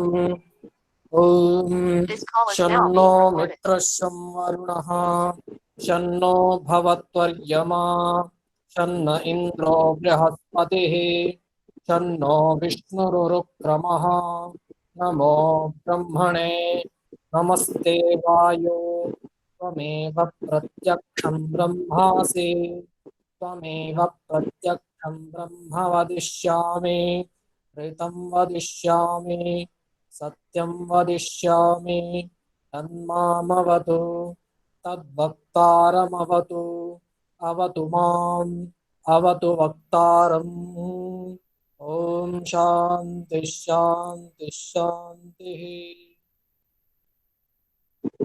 ॐ शन्नो मित्रः शं वरुणः शन्नो भवत्वर्यमा शन्न इन्द्रो बृहस्पतिः शन्नो विष्णुरुक्रमः नमो ब्रह्मणे नमस्ते वायो त्वमेव प्रत्यक्षं ब्रह्मासि त्वमेव प्रत्यक्षं ब्रह्म वदिष्यामि ऋतं वदिष्यामि सत्यं वदिष्यामि तन्मामवतु तद्वक्तारमवतु अवतु माम् अवतु वक्तारम्। ओम शांति शांति शांति।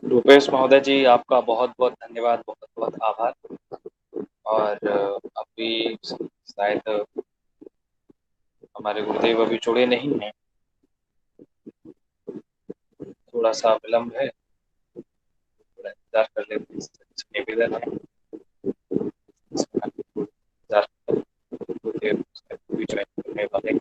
रूपेश महोदय जी, आपका बहुत बहुत धन्यवाद, बहुत बहुत आभार। और अभी शायद हमारे गुरुदेव अभी जुड़े नहीं हैं, थोड़ा सा विलम्ब है, थोड़ा इंतजार कर लेते हैं। निवेदन है इंतजार गुरुदेव भी ज्वाइन करने वाले।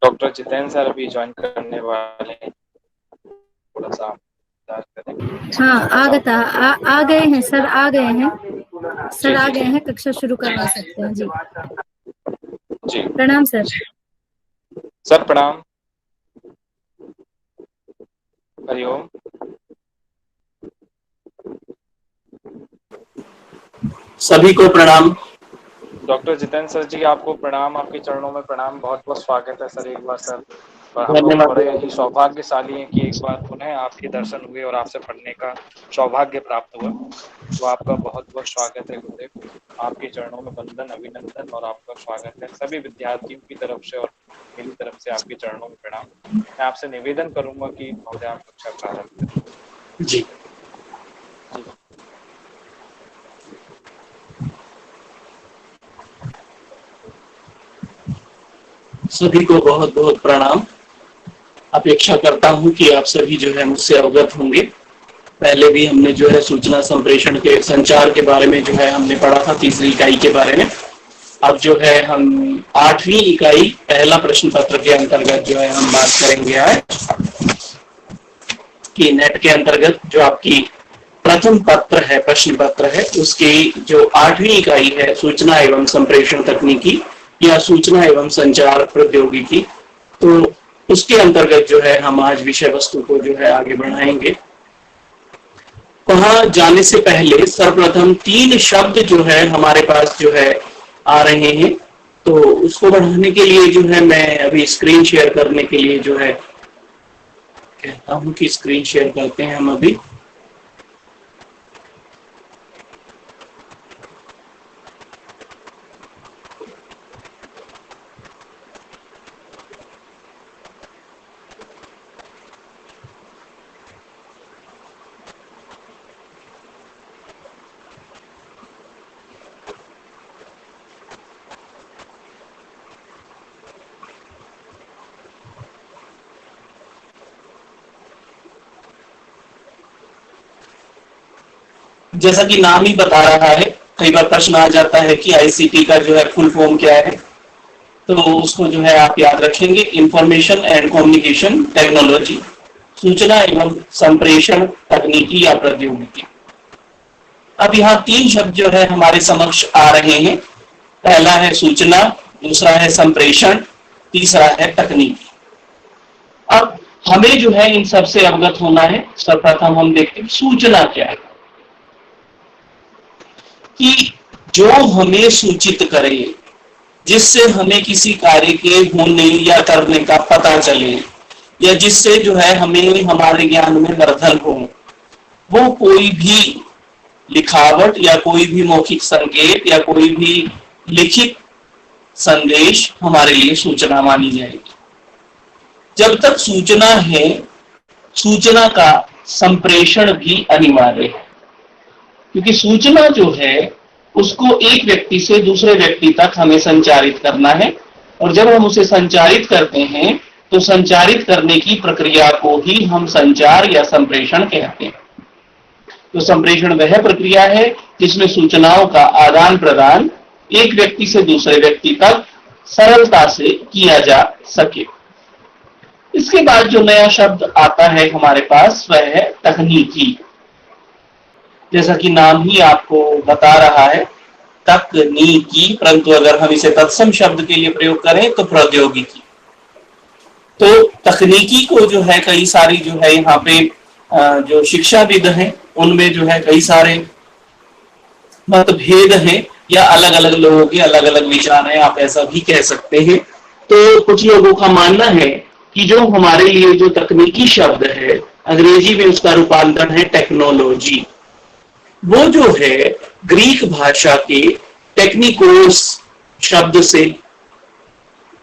डॉक्टर जितेंद्र सर अभी ज्वाइन करने वाले हैं, थोड़ा सा इंतजार करें। हाँ, आ गए हैं सर, आ गए हैं सर, आ गए हैं। कक्षा शुरू करवा जी सकते हैं जी। जी प्रणाम सर। सर प्रणाम, हरिओम। सभी को प्रणाम। डॉक्टर जितेंद्र सर जी, आपको प्रणाम, आपके चरणों में प्रणाम, बहुत बहुत स्वागत है सर एक बार सर। और हम लोग बड़े ही सौभाग्यशाली हैं कि एक बार पुनः आपके दर्शन हुए और आपसे पढ़ने का सौभाग्य प्राप्त हुआ। तो आपका बहुत बहुत स्वागत है गुरुदेव, आपके चरणों में वंदन, अभिनंदन और आपका स्वागत है सभी विद्यार्थियों की तरफ से और मेरी तरफ से आपके चरणों में प्रणाम। मैं आपसे निवेदन करूंगा कि महोदय आप कक्षा प्रारंभ करें। जी सभी को बहुत बहुत प्रणाम। अपेक्षा करता हूं कि आप सभी जो है मुझसे अवगत होंगे। पहले भी हमने जो है सूचना संप्रेषण के संचार के बारे में जो है हमने पढ़ा था, तीसरी इकाई के बारे में। अब जो है हम 8वीं इकाई पहला प्रश्न पत्र के अंतर्गत जो है हम बात करेंगे आज कि नेट के अंतर्गत जो आपकी प्रथम पत्र है, प्रश्न पत्र है, उसकी जो 8वीं इकाई है सूचना एवं संप्रेषण तकनीकी या सूचना एवं संचार प्रौद्योगिकी, तो उसके अंतर्गत जो है हम आज विषय वस्तु को जो है आगे बढ़ाएंगे। वहां जाने से पहले सर्वप्रथम 3 शब्द जो है हमारे पास जो है आ रहे हैं, तो उसको बढ़ाने के लिए जो है मैं अभी स्क्रीन शेयर करने के लिए जो है कहता हूं कि स्क्रीन शेयर करते हैं हम अभी। जैसा कि नाम ही बता रहा है, कई बार प्रश्न आ जाता है कि आईसीटी का जो है फुल फॉर्म क्या है, तो उसको जो है आप याद रखेंगे, इंफॉर्मेशन एंड कम्युनिकेशन टेक्नोलॉजी, सूचना एवं संप्रेषण तकनीकी या प्रौद्योगिकी। अब यहाँ 3 शब्द जो है हमारे समक्ष आ रहे हैं। पहला है सूचना, दूसरा है संप्रेषण, तीसरा है तकनीकी। अब हमें जो है इन सबसे अवगत होना है। सर्वप्रथम हम देखते हैं सूचना क्या है, कि जो हमें सूचित करे, जिससे हमें किसी कार्य के होने या करने का पता चले, या जिससे जो है हमें हमारे ज्ञान में वर्धन हो, वो कोई भी लिखावट या कोई भी मौखिक संकेत या कोई भी लिखित संदेश हमारे लिए सूचना मानी जाएगी। जब तक सूचना है, सूचना का संप्रेषण भी अनिवार्य है, क्योंकि सूचना जो है उसको एक व्यक्ति से दूसरे व्यक्ति तक हमें संचारित करना है, और जब हम उसे संचारित करते हैं तो संचारित करने की प्रक्रिया को ही हम संचार या संप्रेषण कहते हैं। तो संप्रेषण वह प्रक्रिया है जिसमें सूचनाओं का आदान प्रदान एक व्यक्ति से दूसरे व्यक्ति तक सरलता से किया जा सके। इसके बाद जो नया शब्द आता है हमारे पास वह है तकनीकी। जैसा कि नाम ही आपको बता रहा है तकनीकी, परंतु अगर हम इसे तत्सम शब्द के लिए प्रयोग करें तो प्रौद्योगिकी। तो तकनीकी को जो है कई सारी जो है यहाँ पे जो शिक्षाविद हैं उनमें जो है कई सारे मतभेद हैं, या अलग अलग लोगों के अलग अलग विचार हैं, आप ऐसा भी कह सकते हैं। तो कुछ लोगों का मानना है कि जो हमारे लिए जो तकनीकी शब्द है, अंग्रेजी में उसका रूपांतरण है टेक्नोलॉजी, वो जो है ग्रीक भाषा के टेक्निकोस शब्द से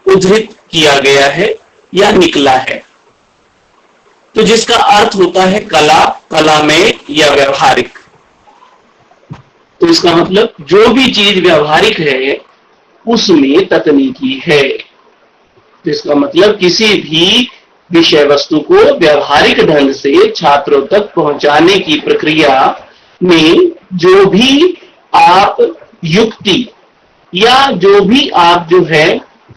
उद्धृत किया गया है या निकला है, तो जिसका अर्थ होता है कला, कलामय या व्यवहारिक। तो इसका मतलब जो भी चीज व्यवहारिक है उसमें तकनीकी है। तो इसका मतलब किसी भी विषय वस्तु को व्यवहारिक ढंग से छात्रों तक पहुंचाने की प्रक्रिया में जो भी आप युक्ति या जो भी आप जो है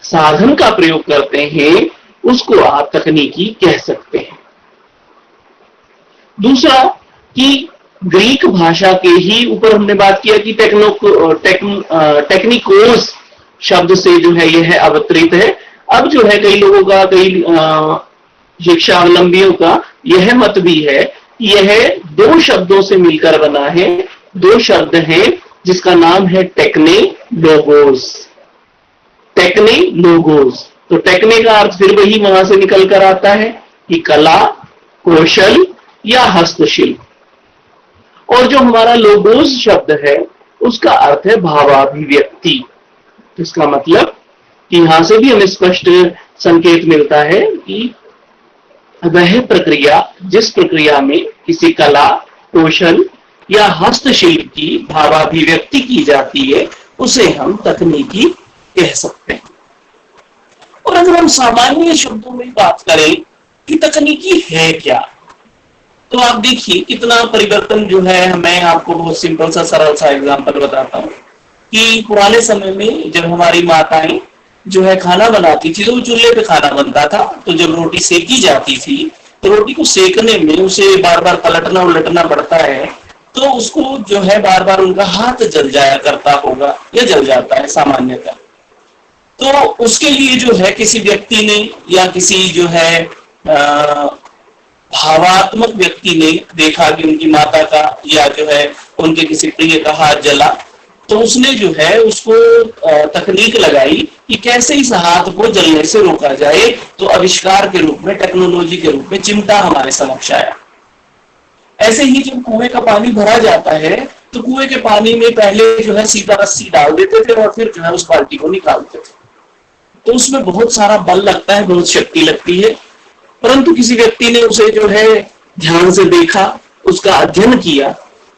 साधन का प्रयोग करते हैं उसको आप तकनीकी कह सकते हैं। दूसरा कि ग्रीक भाषा के ही ऊपर हमने बात किया कि टेक्निकोस शब्द से जो है यह अवतरित है। अब जो है कई लोगों का, कई शिक्षावलंबियों का यह मत भी है कि यह 2 शब्दों से मिलकर बना है। 2 शब्द हैं जिसका नाम है टेक्ने लोगोस। टेक्ने लोगोस, तो टेक्ने का अर्थ फिर वही वहां से निकल कर आता है कि कला, कौशल या हस्तशिल्प, और जो हमारा लोगोस शब्द है उसका अर्थ है भावाभिव्यक्ति। इसका मतलब कि यहां से भी हमें स्पष्ट संकेत मिलता है कि वह प्रक्रिया, जिस प्रक्रिया में किसी कला, कौशल या हस्तशिल्प की भावाभिव्यक्ति की जाती है उसे हम तकनीकी कह सकते हैं। और अगर हम सामान्य शब्दों में बात करें कि तकनीकी है क्या, तो आप देखिए कितना परिवर्तन जो है। मैं आपको बहुत सिंपल सा सरल सा एग्जांपल बताता हूँ कि पुराने समय में जब हमारी माताएं जो है खाना बनाती थी तो चूल्हे पे खाना बनता था, तो जब रोटी सेकी जाती थी तो रोटी को सेकने में उसे बार बार पलटना उलटना पड़ता है, तो उसको जो है बार बार उनका हाथ जल जाया करता होगा या जल जाता है सामान्यतः। तो उसके लिए जो है किसी व्यक्ति ने या किसी जो है भावात्मक व्यक्ति ने देखा कि उनकी माता का या जो है उनके किसी प्रिय का हाथ जला, तो उसने जो है उसको तकनीक लगाई कि कैसे इस हाथ को जलने से रोका जाए। तो आविष्कार के रूप में, टेक्नोलॉजी के रूप में चिमटा हमारे समक्ष आया। ऐसे ही जब कुएं का पानी भरा जाता है तो कुएं के पानी में पहले जो है सीधा रस्सी डाल देते थे और फिर जो है उस बाल्टी को निकालते थे, तो उसमें बहुत सारा बल लगता है, बहुत शक्ति लगती है। परंतु किसी व्यक्ति ने उसे जो है ध्यान से देखा, उसका अध्ययन किया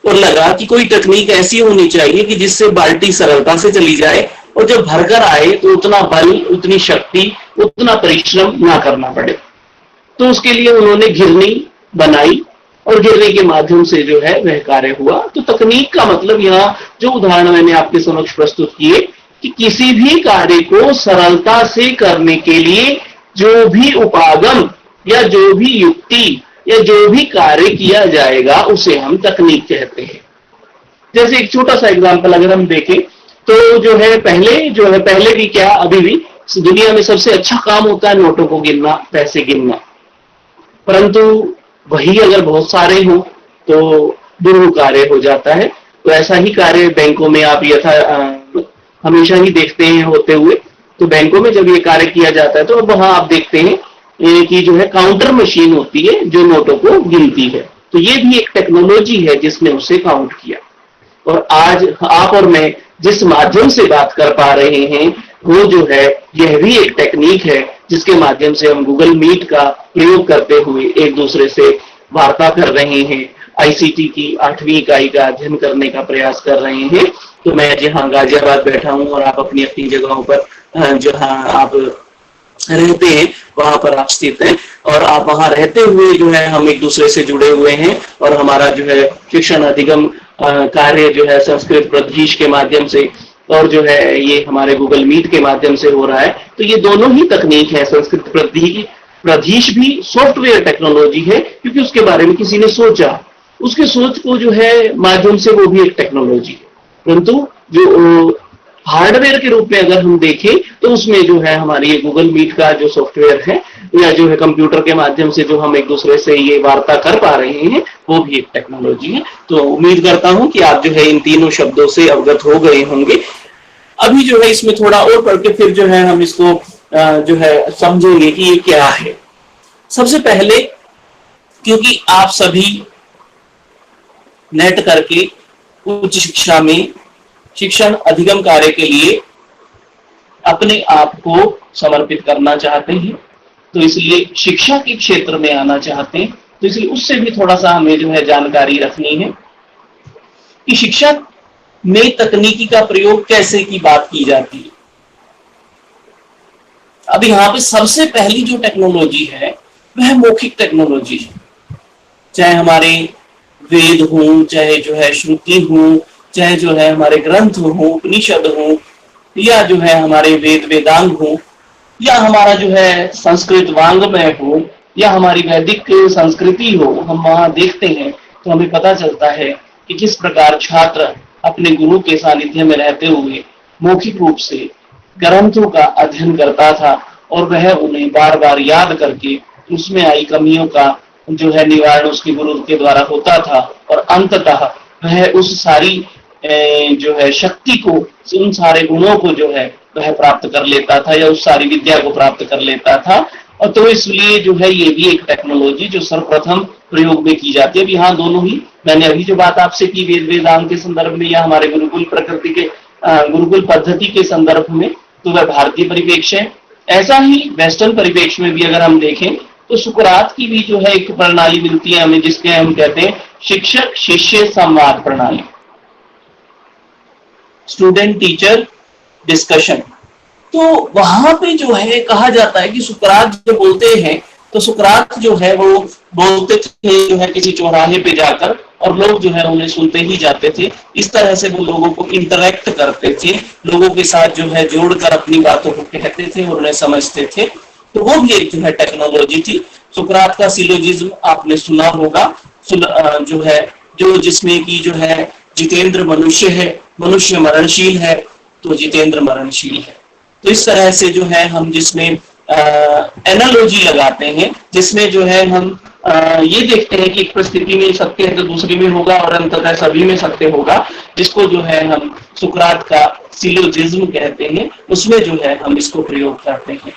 और लगा कि कोई तकनीक ऐसी होनी चाहिए कि जिससे बाल्टी सरलता से चली जाए और जब भरकर आए तो उतना बल, उतनी शक्ति, उतना परिश्रम ना करना पड़े। तो उसके लिए उन्होंने घिरनी बनाई और गिरने के माध्यम से जो है वह कार्य हुआ। तो तकनीक का मतलब यहाँ जो उदाहरण मैंने आपके समक्ष प्रस्तुत किए कि किसी भी कार्य को सरलता से करने के लिए जो भी उपागम या जो भी युक्ति या जो भी कार्य किया जाएगा उसे हम तकनीक कहते हैं। जैसे एक छोटा सा एग्जांपल अगर हम देखें तो जो है पहले भी क्या अभी भी दुनिया में सबसे अच्छा काम होता है नोटों को गिनना, पैसे गिनना। परंतु वही अगर बहुत सारे हों तो दुर्लभ कार्य हो जाता है। तो ऐसा ही कार्य बैंकों में आप हमेशा ही देखते हैं होते हुए। तो बैंकों में जब ये कार्य किया जाता है तो अब वहां आप देखते हैं कि जो है काउंटर मशीन होती है जो नोटों को गिनती है। तो ये भी एक टेक्नोलॉजी है जिसने उसे काउंट किया। और आज आप और मैं जिस माध्यम से बात कर पा रहे हैं वो जो है यह भी एक टेक्निक है जिसके माध्यम से हम गूगल मीट का प्रयोग करते हुए एक दूसरे से वार्ता कर रहे हैं, आईसीटी की 8वीं इकाई का अध्ययन करने का प्रयास कर रहे हैं। तो मैं जहाँ गाजियाबाद बैठा हूँ और आप अपनी अपनी जगहों पर जहाँ आप रहते हैं वहां पर आप स्थित हैं और आप वहां रहते हुए जो है हम एक दूसरे से जुड़े हुए हैं और हमारा जो है शिक्षण अधिगम कार्य जो है संस्कृत प्रधीश के माध्यम से और जो है ये हमारे गूगल मीट के माध्यम से हो रहा है। तो ये दोनों ही तकनीक है। संस्कृत प्रधीश भी सॉफ्टवेयर टेक्नोलॉजी है क्योंकि उसके बारे में किसी ने सोचा, उसके सोच को जो है माध्यम से वो भी एक टेक्नोलॉजी है। परंतु जो हार्डवेयर के रूप में अगर हम देखें तो उसमें जो है हमारी ये गूगल मीट का जो सॉफ्टवेयर है या जो है कंप्यूटर के माध्यम से जो हम एक दूसरे से ये वार्ता कर पा रहे हैं वो भी एक टेक्नोलॉजी है। तो उम्मीद करता हूं कि आप जो है इन तीनों शब्दों से अवगत हो गए होंगे। अभी जो है इसमें थोड़ा और पढ़ के फिर जो है हम इसको जो है समझेंगे कि ये क्या है। सबसे पहले क्योंकि आप सभी नेट करके उच्च शिक्षा में शिक्षण अधिगम कार्य के लिए अपने आप को समर्पित करना चाहते हैं, तो इसलिए शिक्षा के क्षेत्र में आना चाहते हैं, तो इसलिए उससे भी थोड़ा सा हमें जो है जानकारी रखनी है कि शिक्षा में तकनीकी का प्रयोग कैसे की बात की जाती है। अब यहाँ पे सबसे पहली जो टेक्नोलॉजी है वह मौखिक टेक्नोलॉजी है। चाहे हमारे वेद हो, चाहे जो है श्रुति हो, चाहे जो है हमारे ग्रंथ हो, उपनिषद हो, या जो है हमारे वेद वेदांग हो, या हमारा जो है संस्कृत वांग्मय हो, या हमारी वैदिक संस्कृति हो, हम वहां देखते हैं तो हमें पता चलता है कि किस प्रकार छात्र अपने गुरु के सानिध्य में रहते हुए मौखिक रूप से ग्रंथों का अध्ययन करता था और वह उन्हें बार बार याद करके उसमें आई कमियों का जो है निवारण उसके गुरु के द्वारा होता था और अंततः वह उस सारी जो है शक्ति को, उन सारे गुणों को जो है वह प्राप्त कर लेता था या उस सारी विद्या को प्राप्त कर लेता था। और तो इसलिए जो है ये भी एक टेक्नोलॉजी जो सर्वप्रथम प्रयोग में की जाती है। यहाँ दोनों ही मैंने अभी जो बात आपसे की वेद वेदांत के संदर्भ में या हमारे गुरुकुल प्रकृति के गुरुकुल पद्धति के संदर्भ में, तो वह भारतीय परिप्रेक्ष्य है। ऐसा ही वेस्टर्न परिप्रेक्ष्य में भी अगर हम देखें तो सुकरात की भी जो है एक प्रणाली मिलती है हमें जिसके हम कहते हैं शिक्षक शिष्य संवाद प्रणाली, स्टूडेंट टीचर डिस्कशन। तो वहां पे जो है कहा जाता है कि सुकरात जो बोलते हैं तो सुकरात जो है वो बोलते थे जो है किसी चौराहे पे जाकर और लोग जो है उन्हें सुनते ही जाते थे। इस तरह से वो लोगों को इंटरेक्ट करते थे, लोगों के साथ जो है जोड़कर अपनी बातों को कहते थे और उन्हें समझते थे। तो वो भी एक जो है टेक्नोलॉजी थी। सुकरात का सिलोजिज्म आपने सुना होगा, जो है जो जिसमें की जो है जितेंद्र मनुष्य है, मनुष्य मरणशील है तो जितेंद्र मरणशील है। तो इस तरह से जो है हम जिसमें एनालॉजी लगाते हैं, जिसमें जो है हम ये देखते हैं कि एक परिस्थिति में सत्य है तो दूसरी में होगा और अंततः सभी में सत्य होगा, जिसको जो है हम सुकरात का सिलोजिज्म कहते हैं, उसमें जो है हम इसको प्रयोग करते हैं।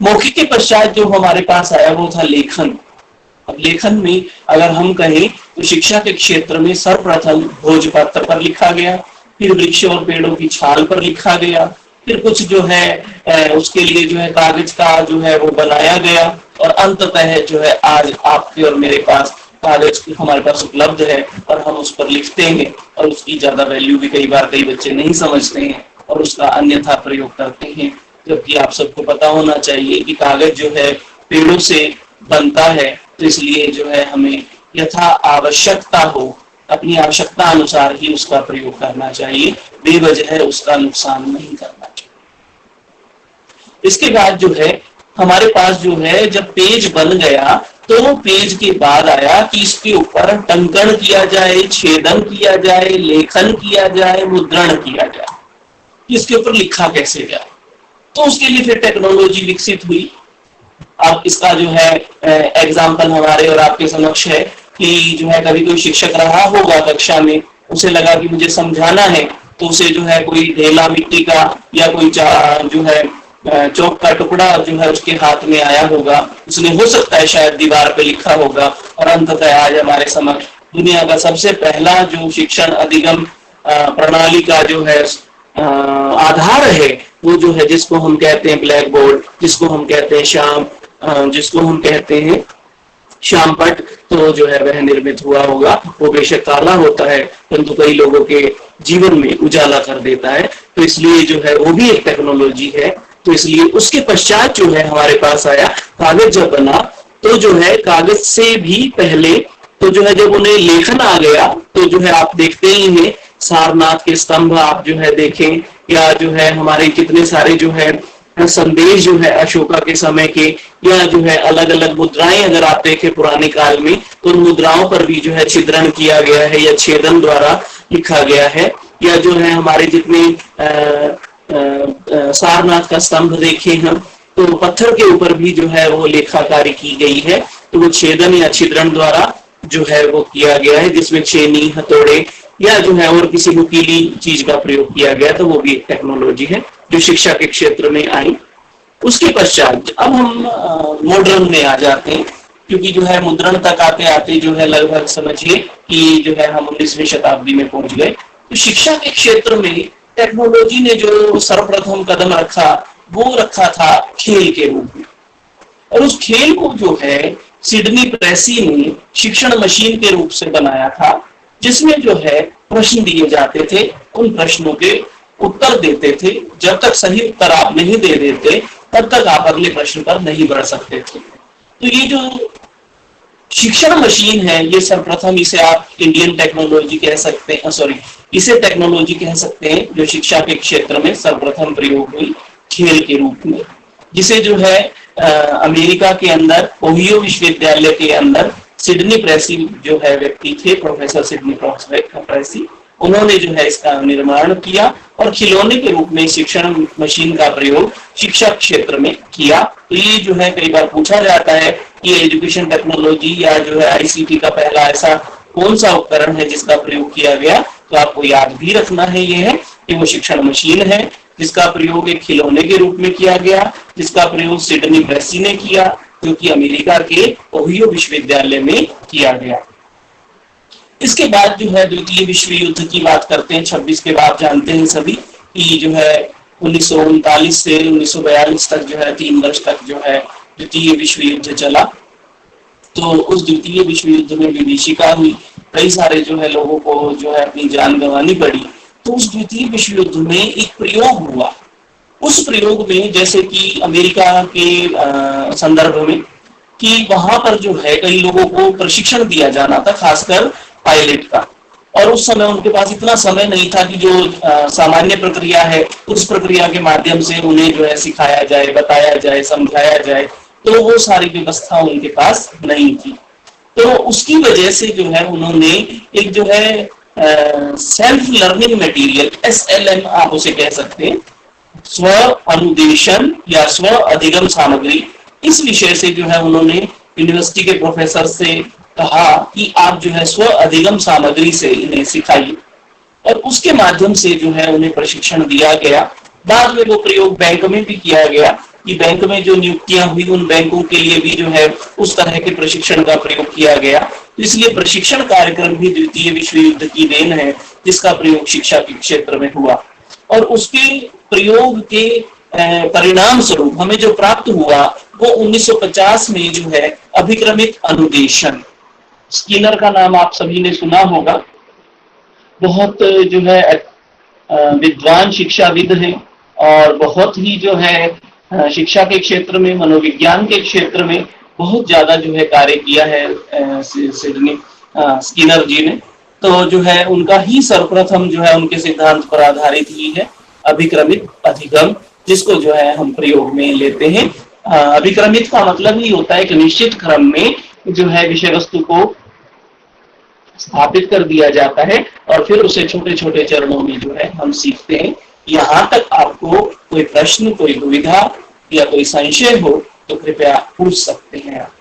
मौखिक के पश्चात जो हमारे पास आया वो था लेखन। अब लेखन में अगर हम कहें तो शिक्षा के क्षेत्र में सर्वप्रथम भोजपत्र पर लिखा गया, फिर वृक्ष और पेड़ों की छाल पर लिखा गया, फिर कुछ जो है उसके लिए जो है कागज का जो है वो बनाया गया और अंततः जो है आज आपके और मेरे पास कागज हमारे पास उपलब्ध है और हम उस पर लिखते हैं और उसकी ज्यादा वैल्यू भी कई बार कई बच्चे नहीं समझते हैं और उसका अन्यथा प्रयोग करते हैं। जबकि आप सबको पता होना चाहिए कि कागज जो है पेड़ों से बनता है तो इसलिए जो है हमें यथा आवश्यकता हो, अपनी आवश्यकता अनुसार ही उसका प्रयोग करना चाहिए, बेवजह उसका नुकसान नहीं करना चाहिए। इसके बाद जो है हमारे पास जो है जब पेज बन गया तो पेज के बाद आया कि इसके ऊपर टंकण किया जाए, छेदन किया जाए, लेखन किया जाए, मुद्रण किया जाए। इसके ऊपर लिखा कैसे जाए, तो उसके लिए फिर टेक्नोलॉजी विकसित हुई। अब इसका जो है एग्जाम्पल हमारे और आपके समक्ष है कि जो है कभी कोई शिक्षक रहा होगा कक्षा में, उसे लगा कि मुझे समझाना है, तो उसे जो है कोई ढेला मिट्टी का या कोई जो है चौक का टुकड़ा जो है उसके हाथ में आया होगा, उसने हो सकता है शायद दीवार पे लिखा होगा, और अंततः आज हमारे समक्ष दुनिया का सबसे पहला जो शिक्षण अधिगम प्रणाली का जो है आधार है, वो जो है जिसको हम कहते हैं ब्लैक बोर्ड, जिसको हम कहते हैं जिसको हम कहते हैं श्यामपट, तो जो है वह निर्मित हुआ होगा। वो बेशक काला होता है परंतु कई लोगों के जीवन में उजाला कर देता है, तो इसलिए जो है वो भी एक टेक्नोलॉजी है। तो इसलिए उसके पश्चात जो है हमारे पास आया कागज जब बना, तो जो है कागज से भी पहले तो जो है जब उन्हें लेखन आ गया, तो जो है आप देखते ही हैं सारनाथ के स्तंभ आप जो है देखें, या जो है हमारे कितने सारे जो है संदेश जो है अशोका के समय के, या जो है अलग अलग मुद्राएं अगर आप देखें पुराने काल में, तो उन मुद्राओं पर भी जो है छिद्रण किया गया है या छेदन द्वारा लिखा गया है। या जो है हमारे जितने सारनाथ का स्तंभ देखे हम, तो पत्थर के ऊपर भी जो है वो लेखाकारी की गई है, तो वो छेदन या छिद्रण द्वारा जो है वो किया गया है, जिसमें छेनी, हथौड़े या जो है और किसी नुकीली चीज का प्रयोग किया गया, तो वो भी एक टेक्नोलॉजी है जो शिक्षा के क्षेत्र में आई। उसके पश्चात अब हम मॉडर्न में आ जाते हैं, क्योंकि जो है मुद्रण तक आते आते जो है लगभग समझिए कि जो है हम 19वीं शताब्दी में पहुंच गए। तो शिक्षा के क्षेत्र में टेक्नोलॉजी ने जो सर्वप्रथम कदम रखा, वो रखा था खेल के रूप में, और उस खेल को जो है सिडनी प्रेसी ने शिक्षण मशीन के रूप से बनाया था, जिसमें जो है प्रश्न दिए जाते थे, उन प्रश्नों के उत्तर देते थे। जब तक सही उत्तर आप नहीं दे देते तब तक आप अगले प्रश्न पर नहीं बढ़ सकते थे। तो ये जो शिक्षण मशीन है, ये सर्वप्रथम इसे आप इंडियन टेक्नोलॉजी कह सकते हैं, सॉरी इसे टेक्नोलॉजी कह सकते हैं, जो शिक्षा के क्षेत्र में सर्वप्रथम प्रयोग हुई खेल के रूप में, जिसे जो है अमेरिका के अंदर ओहियो विश्वविद्यालय के अंदर सिडनी प्रेसी जो है व्यक्ति थे, प्रोफेसर सिडनी प्रेसी, उन्होंने जो है इसका निर्माण किया और खिलौने के रूप में शिक्षण मशीन का प्रयोग शिक्षा क्षेत्र में किया। तो ये जो है कई बार पूछा जाता है कि एजुकेशन टेक्नोलॉजी या जो है आईसीटी का पहला ऐसा कौन सा उपकरण है जिसका प्रयोग किया गया, तो आपको याद भी रखना है ये है कि वो शिक्षण मशीन है, जिसका प्रयोग एक खिलौने के रूप में किया गया, जिसका प्रयोग सिडनी प्रेसी ने किया, जो कि अमेरिका के ओहियो विश्वविद्यालय में किया गया। इसके बाद जो है द्वितीय विश्व युद्ध की बात करते हैं। 26 के बाद जानते हैं सभी कि जो है 1939 से 1942 तक जो है 3 वर्ष तक जो है द्वितीय विश्व युद्ध चला। तो उस द्वितीय विश्व युद्ध में विभीषिका हुई, कई सारे जो है लोगों को जो है अपनी जान गंवानी पड़ी। तो उस द्वितीय विश्व युद्ध में एक प्रयोग हुआ, उस प्रयोग में जैसे कि अमेरिका के संदर्भ में कि वहां पर जो है कई लोगों को प्रशिक्षण दिया जाना था, खासकर पायलट का, और उस समय उनके पास इतना समय नहीं था कि जो सामान्य प्रक्रिया है उस प्रक्रिया के माध्यम से उन्हें जो है सिखाया जाए, बताया जाए, समझाया जाए, तो वो सारी व्यवस्था उनके पास नहीं थी। तो उसकी वजह से जो है उन्होंने एक जो है सेल्फ लर्निंग मटेरियल, SLM आप उसे कह सकते हैं, स्व अनुदेशन या स्व अधिगम सामग्री, इस विषय से जो है उन्होंने यूनिवर्सिटी के प्रोफेसर से कहा कि आप जो है स्व अधिगम सामग्री से इन्हें सिखाइए, और उसके माध्यम से जो है उन्हें प्रशिक्षण दिया गया। बाद में वो प्रयोग बैंक में भी किया गया कि बैंक में जो नियुक्तियां हुई उन बैंकों के लिए भी जो है उस तरह के प्रशिक्षण का प्रयोग किया गया। इसलिए प्रशिक्षण कार्यक्रम भी द्वितीय विश्व युद्ध की देन है, जिसका प्रयोग शिक्षा के क्षेत्र में हुआ, और उसके प्रयोग के परिणाम स्वरूप हमें जो प्राप्त हुआ वो 1950 में जो है अभिक्रमित अनुदेशन, स्किनर का नाम आप सभी ने सुना होगा, बहुत जो है विद्वान शिक्षाविद हैं और बहुत ही जो है शिक्षा के क्षेत्र में, मनोविज्ञान के क्षेत्र में बहुत ज्यादा जो है कार्य किया है सिडनी स्किनर जी ने। तो जो है उनका ही सर्वप्रथम जो है उनके सिद्धांत पर आधारित ही है अभिक्रमित अधिगम, जिसको जो है हम प्रयोग में लेते हैं। अभिक्रमित का मतलब ही होता है एक निश्चित क्रम में जो है विषय वस्तु को स्थापित कर दिया जाता है और फिर उसे छोटे छोटे चरणों में जो है हम सीखते हैं। यहाँ तक आपको कोई प्रश्न, कोई दुविधा या कोई संशय हो तो कृपया पूछ सकते हैं आप।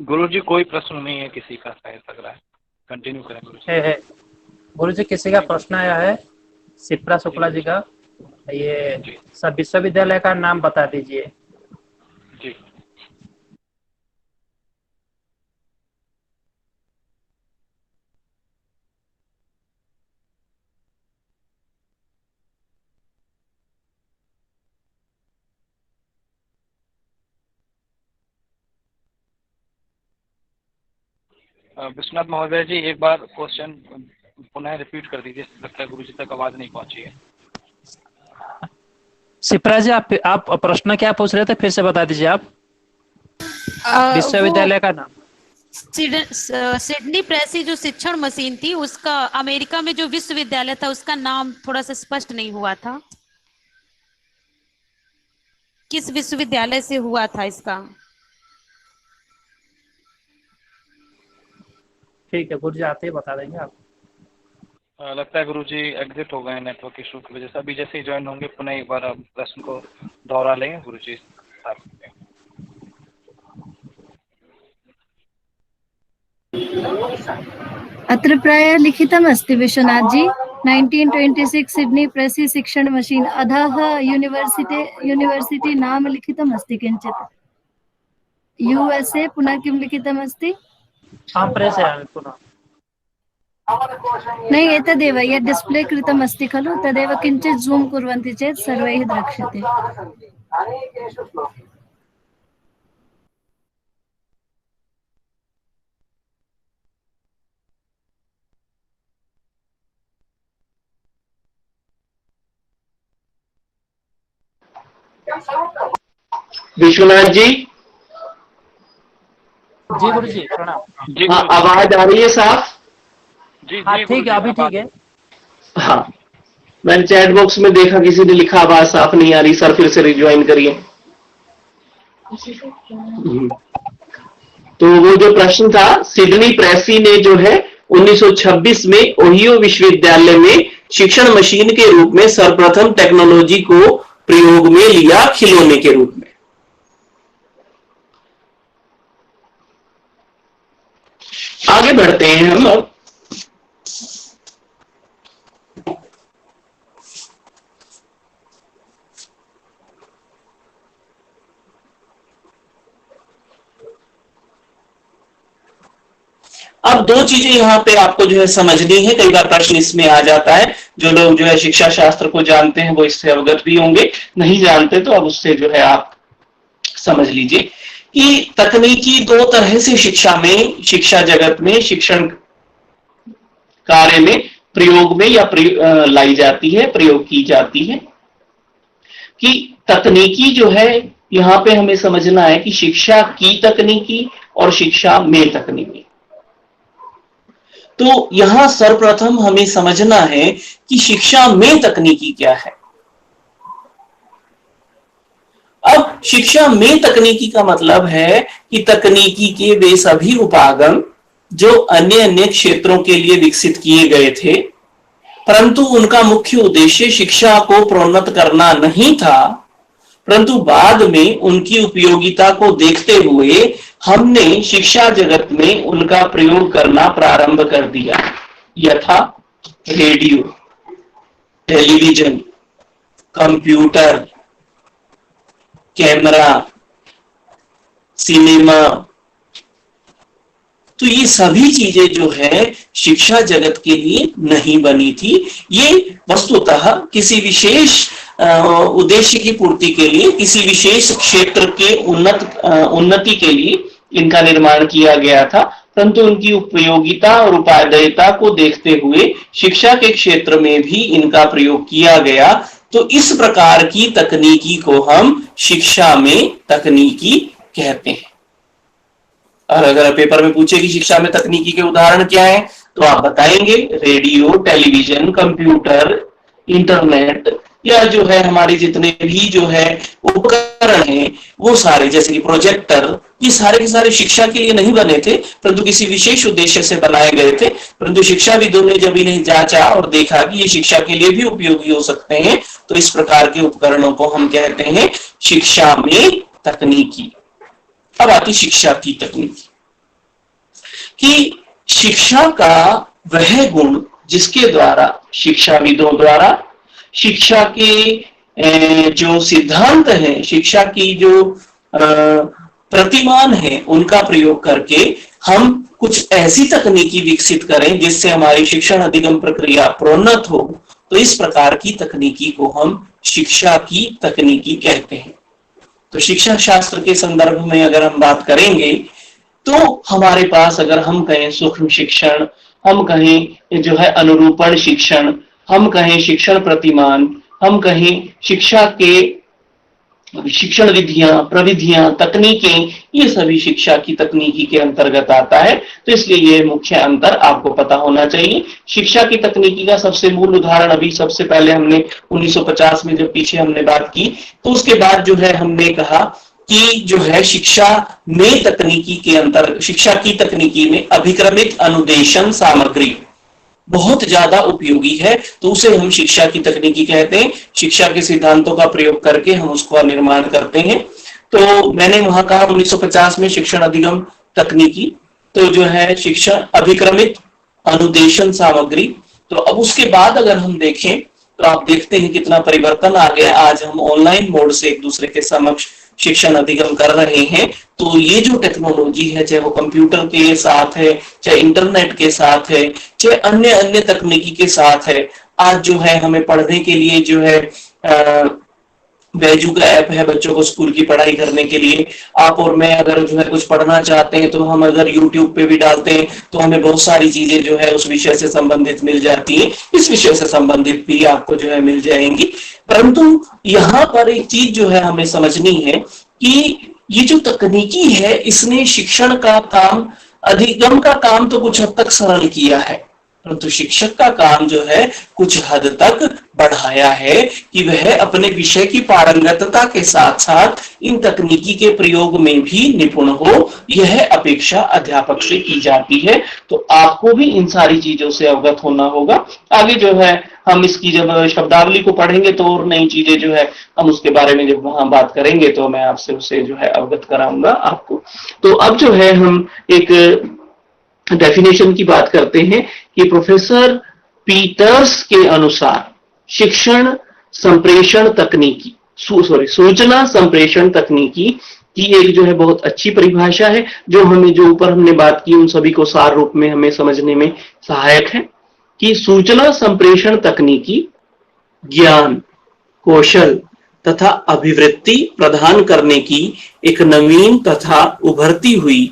गुरुजी कोई प्रश्न नहीं है किसी का, शायद लग रहा है। कंटिन्यू करें गुरुजी। है गुरुजी, किसी का प्रश्न आया है शिप्रा शुक्ला जी का, ये सब विश्वविद्यालय का नाम बता दीजिए। जी विश्वनाथ महोदय जी, एक बार क्वेश्चन पुनः रिपीट कर दीजिए, लगता है गुरुजी तक आवाज नहीं पहुंची है। शिप्रा जी, आप प्रश्न क्या पूछ रहे थे, फिर से बता दीजिए आप। विश्वविद्यालय का नाम। सिडनी प्रेसी जो शिक्षण मशीन थी, उसका अमेरिका में जो विश्वविद्यालय था उसका नाम थोड़ा सा स्पष्ट नहीं हुआ था। किस विश्वविद्यालय से हुआ था इसका? ठीक है गुरुजी, आते ही बता देंगे आप। लगता है गुरुजी एग्जिट हो गए नेटवर्क इशू की वजह से। अभी जैसे ही ज्वाइन होंगे पुनः एक बार आप प्रश्न को दोहरा लेंगे गुरुजी। अत्र प्रायः लिखितमस्ति विश्वनाथ जी, 1926 सिडनी प्रेसी शिक्षण मशीन, अधः यूनिवर्सिटी नाम लिखितमस्ति किञ्चित्। USA पुनः किं लिखितमस्ति? प्रेस है पुनः। नहीं, एतदेव यत् डिस्प्ले कृतमस्ति खलु, तदेव किञ्चित् जूम् कुर्वन्ति चेत् सर्वैः द्रक्ष्यते। विश्वनाथ जी। जी गुरुजी, प्रणाम। हाँ, आवाज आ रही है साफ? जी हाँ ठीक है, अभी ठीक है। हाँ, मैंने चैट बॉक्स में देखा किसी ने लिखा आवाज साफ नहीं आ रही, सर फिर से रिज्वाइन करिए। तो वो जो प्रश्न था, सिडनी प्रेसी ने जो है 1926 में ओहियो विश्वविद्यालय में शिक्षण मशीन के रूप में सर्वप्रथम टेक्नोलॉजी को प्रयोग में लिया, खिलौने के रूप में। आगे बढ़ते हैं हम अब। अब दो चीजें यहाँ पे आपको जो है समझनी है। कई बार प्रश्न इसमें आ जाता है, जो लोग जो है शिक्षा शास्त्र को जानते हैं वो इससे अवगत भी होंगे, नहीं जानते तो अब उससे जो है आप समझ लीजिए कि तकनीकी दो तरह से शिक्षा में, शिक्षा जगत में, शिक्षण कार्य में, प्रयोग में या लाई जाती है, प्रयोग की जाती है। कि तकनीकी जो है यहाँ पे हमें समझना है कि शिक्षा की तकनीकी और शिक्षा में तकनीकी। तो यहां सर्वप्रथम हमें समझना है कि शिक्षा में तकनीकी क्या है। अब शिक्षा में तकनीकी का मतलब है कि तकनीकी के वे सभी उपागम जो अन्य अन्य क्षेत्रों के लिए विकसित किए गए थे, परंतु उनका मुख्य उद्देश्य शिक्षा को प्रोन्नत करना नहीं था, परंतु बाद में उनकी उपयोगिता को देखते हुए हमने शिक्षा जगत में उनका प्रयोग करना प्रारंभ कर दिया। यथा radio, television, computer, camera, cinema. तो ये सभी चीजें जो है शिक्षा जगत के लिए नहीं बनी थी, ये वस्तुतः किसी विशेष उद्देश्य की पूर्ति के लिए, किसी विशेष क्षेत्र के उन्नति के लिए इनका निर्माण किया गया था। परंतु उनकी उपयोगिता और उपादेयता को देखते हुए शिक्षा के क्षेत्र में भी इनका प्रयोग किया गया। तो इस प्रकार की तकनीकी को हम शिक्षा में तकनीकी कहते हैं। और अगर पेपर में पूछे कि शिक्षा में तकनीकी के उदाहरण क्या हैं, तो आप बताएंगे रेडियो, टेलीविजन, कंप्यूटर, इंटरनेट, या जो है हमारे जितने भी जो है उपकरण हैं वो सारे, जैसे कि प्रोजेक्टर, ये सारे के सारे शिक्षा के लिए नहीं बने थे, परंतु किसी विशेष उद्देश्य से बनाए गए थे। परंतु शिक्षाविदों ने जब इन्हें जांचा और देखा कि ये शिक्षा के लिए भी उपयोगी हो सकते हैं, तो इस प्रकार के उपकरणों को हम कहते हैं शिक्षा में तकनीकी। अब आती शिक्षा की तकनीकी, कि शिक्षा का वह गुण जिसके द्वारा शिक्षाविदों द्वारा शिक्षा के जो सिद्धांत हैं, शिक्षा की जो प्रतिमान है, उनका प्रयोग करके हम कुछ ऐसी तकनीकी विकसित करें जिससे हमारी शिक्षण अधिगम प्रक्रिया प्रोन्नत हो। तो इस प्रकार की तकनीकी को हम शिक्षा की तकनीकी कहते हैं। तो शिक्षा शास्त्र के संदर्भ में अगर हम बात करेंगे तो हमारे पास अगर हम कहें सूक्ष्म शिक्षण, हम कहें जो है अनुरूपण शिक्षण, हम कहें शिक्षण प्रतिमान, हम कहें शिक्षा के शिक्षण विधियां, प्रविधियां, तकनीकें, ये सभी शिक्षा की तकनीकी के अंतर्गत आता है। तो इसलिए ये मुख्य अंतर आपको पता होना चाहिए। शिक्षा की तकनीकी का सबसे मूल उदाहरण अभी सबसे पहले हमने 1950 में जब पीछे हमने बात की, तो उसके बाद जो है हमने कहा कि जो है शिक्षा में तकनीकी के अंतर, शिक्षा की तकनीकी में अभिक्रमित अनुदेशन सामग्री बहुत ज्यादा उपयोगी है, तो उसे हम शिक्षा की तकनीकी कहते हैं। शिक्षा के सिद्धांतों का प्रयोग करके हम उसका निर्माण करते हैं। तो मैंने वहां कहा 1950 में शिक्षण अधिगम तकनीकी, तो जो है शिक्षा अभिक्रमित अनुदेशन सामग्री। तो अब उसके बाद अगर हम देखें तो आप देखते हैं कितना परिवर्तन आ गया। आज हम ऑनलाइन मोड से एक दूसरे के समक्ष शिक्षण अधिगम कर रहे हैं। तो ये जो टेक्नोलॉजी है, चाहे वो कंप्यूटर के साथ है, चाहे इंटरनेट के साथ है, चाहे अन्य तकनीकी के साथ है, आज जो है हमें पढ़ने के लिए जो है बैजू का ऐप है बच्चों को स्कूल की पढ़ाई करने के लिए। आप और मैं अगर जो है कुछ पढ़ना चाहते हैं तो हम अगर YouTube पे भी डालते हैं तो हमें बहुत सारी चीजें जो है उस विषय से संबंधित मिल जाती हैं, इस विषय से संबंधित भी आपको जो है मिल जाएंगी। परंतु यहाँ पर एक चीज जो है हमें समझनी है कि ये जो तकनीकी है इसने शिक्षण का काम, अधिगम का काम तो कुछ हद तक सरल किया है, परंतु शिक्षक का काम जो है कुछ हद तक बढ़ाया है कि वह अपने विषय की पारंगतता के साथ साथ इन तकनीकी के प्रयोग में भी निपुण हो, यह अपेक्षा अध्यापक से की जाती है। तो आपको भी इन सारी चीजों से अवगत होना होगा। आगे जो है हम इसकी जब शब्दावली को पढ़ेंगे तो और नई चीजें जो है हम उसके बारे में जब वहां बात करेंगे तो मैं आपसे उसे जो है अवगत कराऊंगा आपको। तो अब जो है हम एक डेफिनेशन की बात करते हैं कि प्रोफेसर पीटर्स के अनुसार शिक्षण संप्रेषण तकनीकी, सूचना संप्रेषण तकनीकी की एक जो है बहुत अच्छी परिभाषा है, जो हमें जो ऊपर हमने बात की उन सभी को सार रूप में हमें समझने में सहायक है। कि सूचना संप्रेषण तकनीकी ज्ञान, कौशल तथा अभिवृत्ति प्रदान करने की एक नवीन तथा उभरती हुई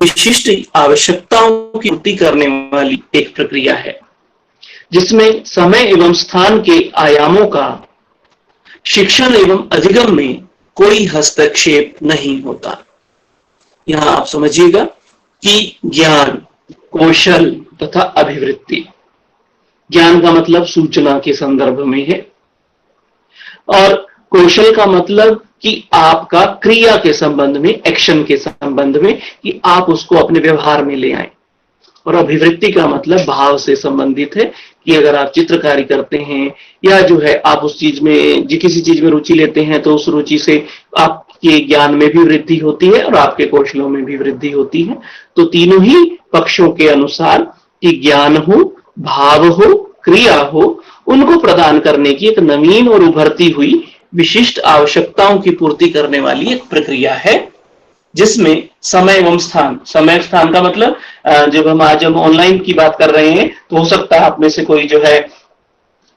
विशिष्ट आवश्यकताओं की पूर्ति करने वाली एक प्रक्रिया है, जिसमें समय एवं स्थान के आयामों का शिक्षण एवं अधिगम में कोई हस्तक्षेप नहीं होता। यहां आप समझिएगा कि ज्ञान, कौशल तथा अभिवृत्ति, ज्ञान का मतलब सूचना के संदर्भ में है, और कौशल का मतलब कि आपका क्रिया के संबंध में, एक्शन के संबंध में, कि आप उसको अपने व्यवहार में ले आए, और अभिवृत्ति का मतलब भाव से संबंधित है कि अगर आप चित्रकारी करते हैं या जो है आप उस चीज में किसी चीज में रुचि लेते हैं तो उस रुचि से आपके ज्ञान में भी वृद्धि होती है और आपके कौशलों में भी वृद्धि होती है। तो तीनों ही पक्षों के अनुसार कि ज्ञान हो, भाव हो, क्रिया हो, उनको प्रदान करने की एक नवीन और उभरती हुई विशिष्ट आवश्यकताओं की पूर्ति करने वाली एक प्रक्रिया है, जिसमें समय एवं स्थान का मतलब जब हम ऑनलाइन की बात कर रहे हैं तो हो सकता है आप में से कोई जो है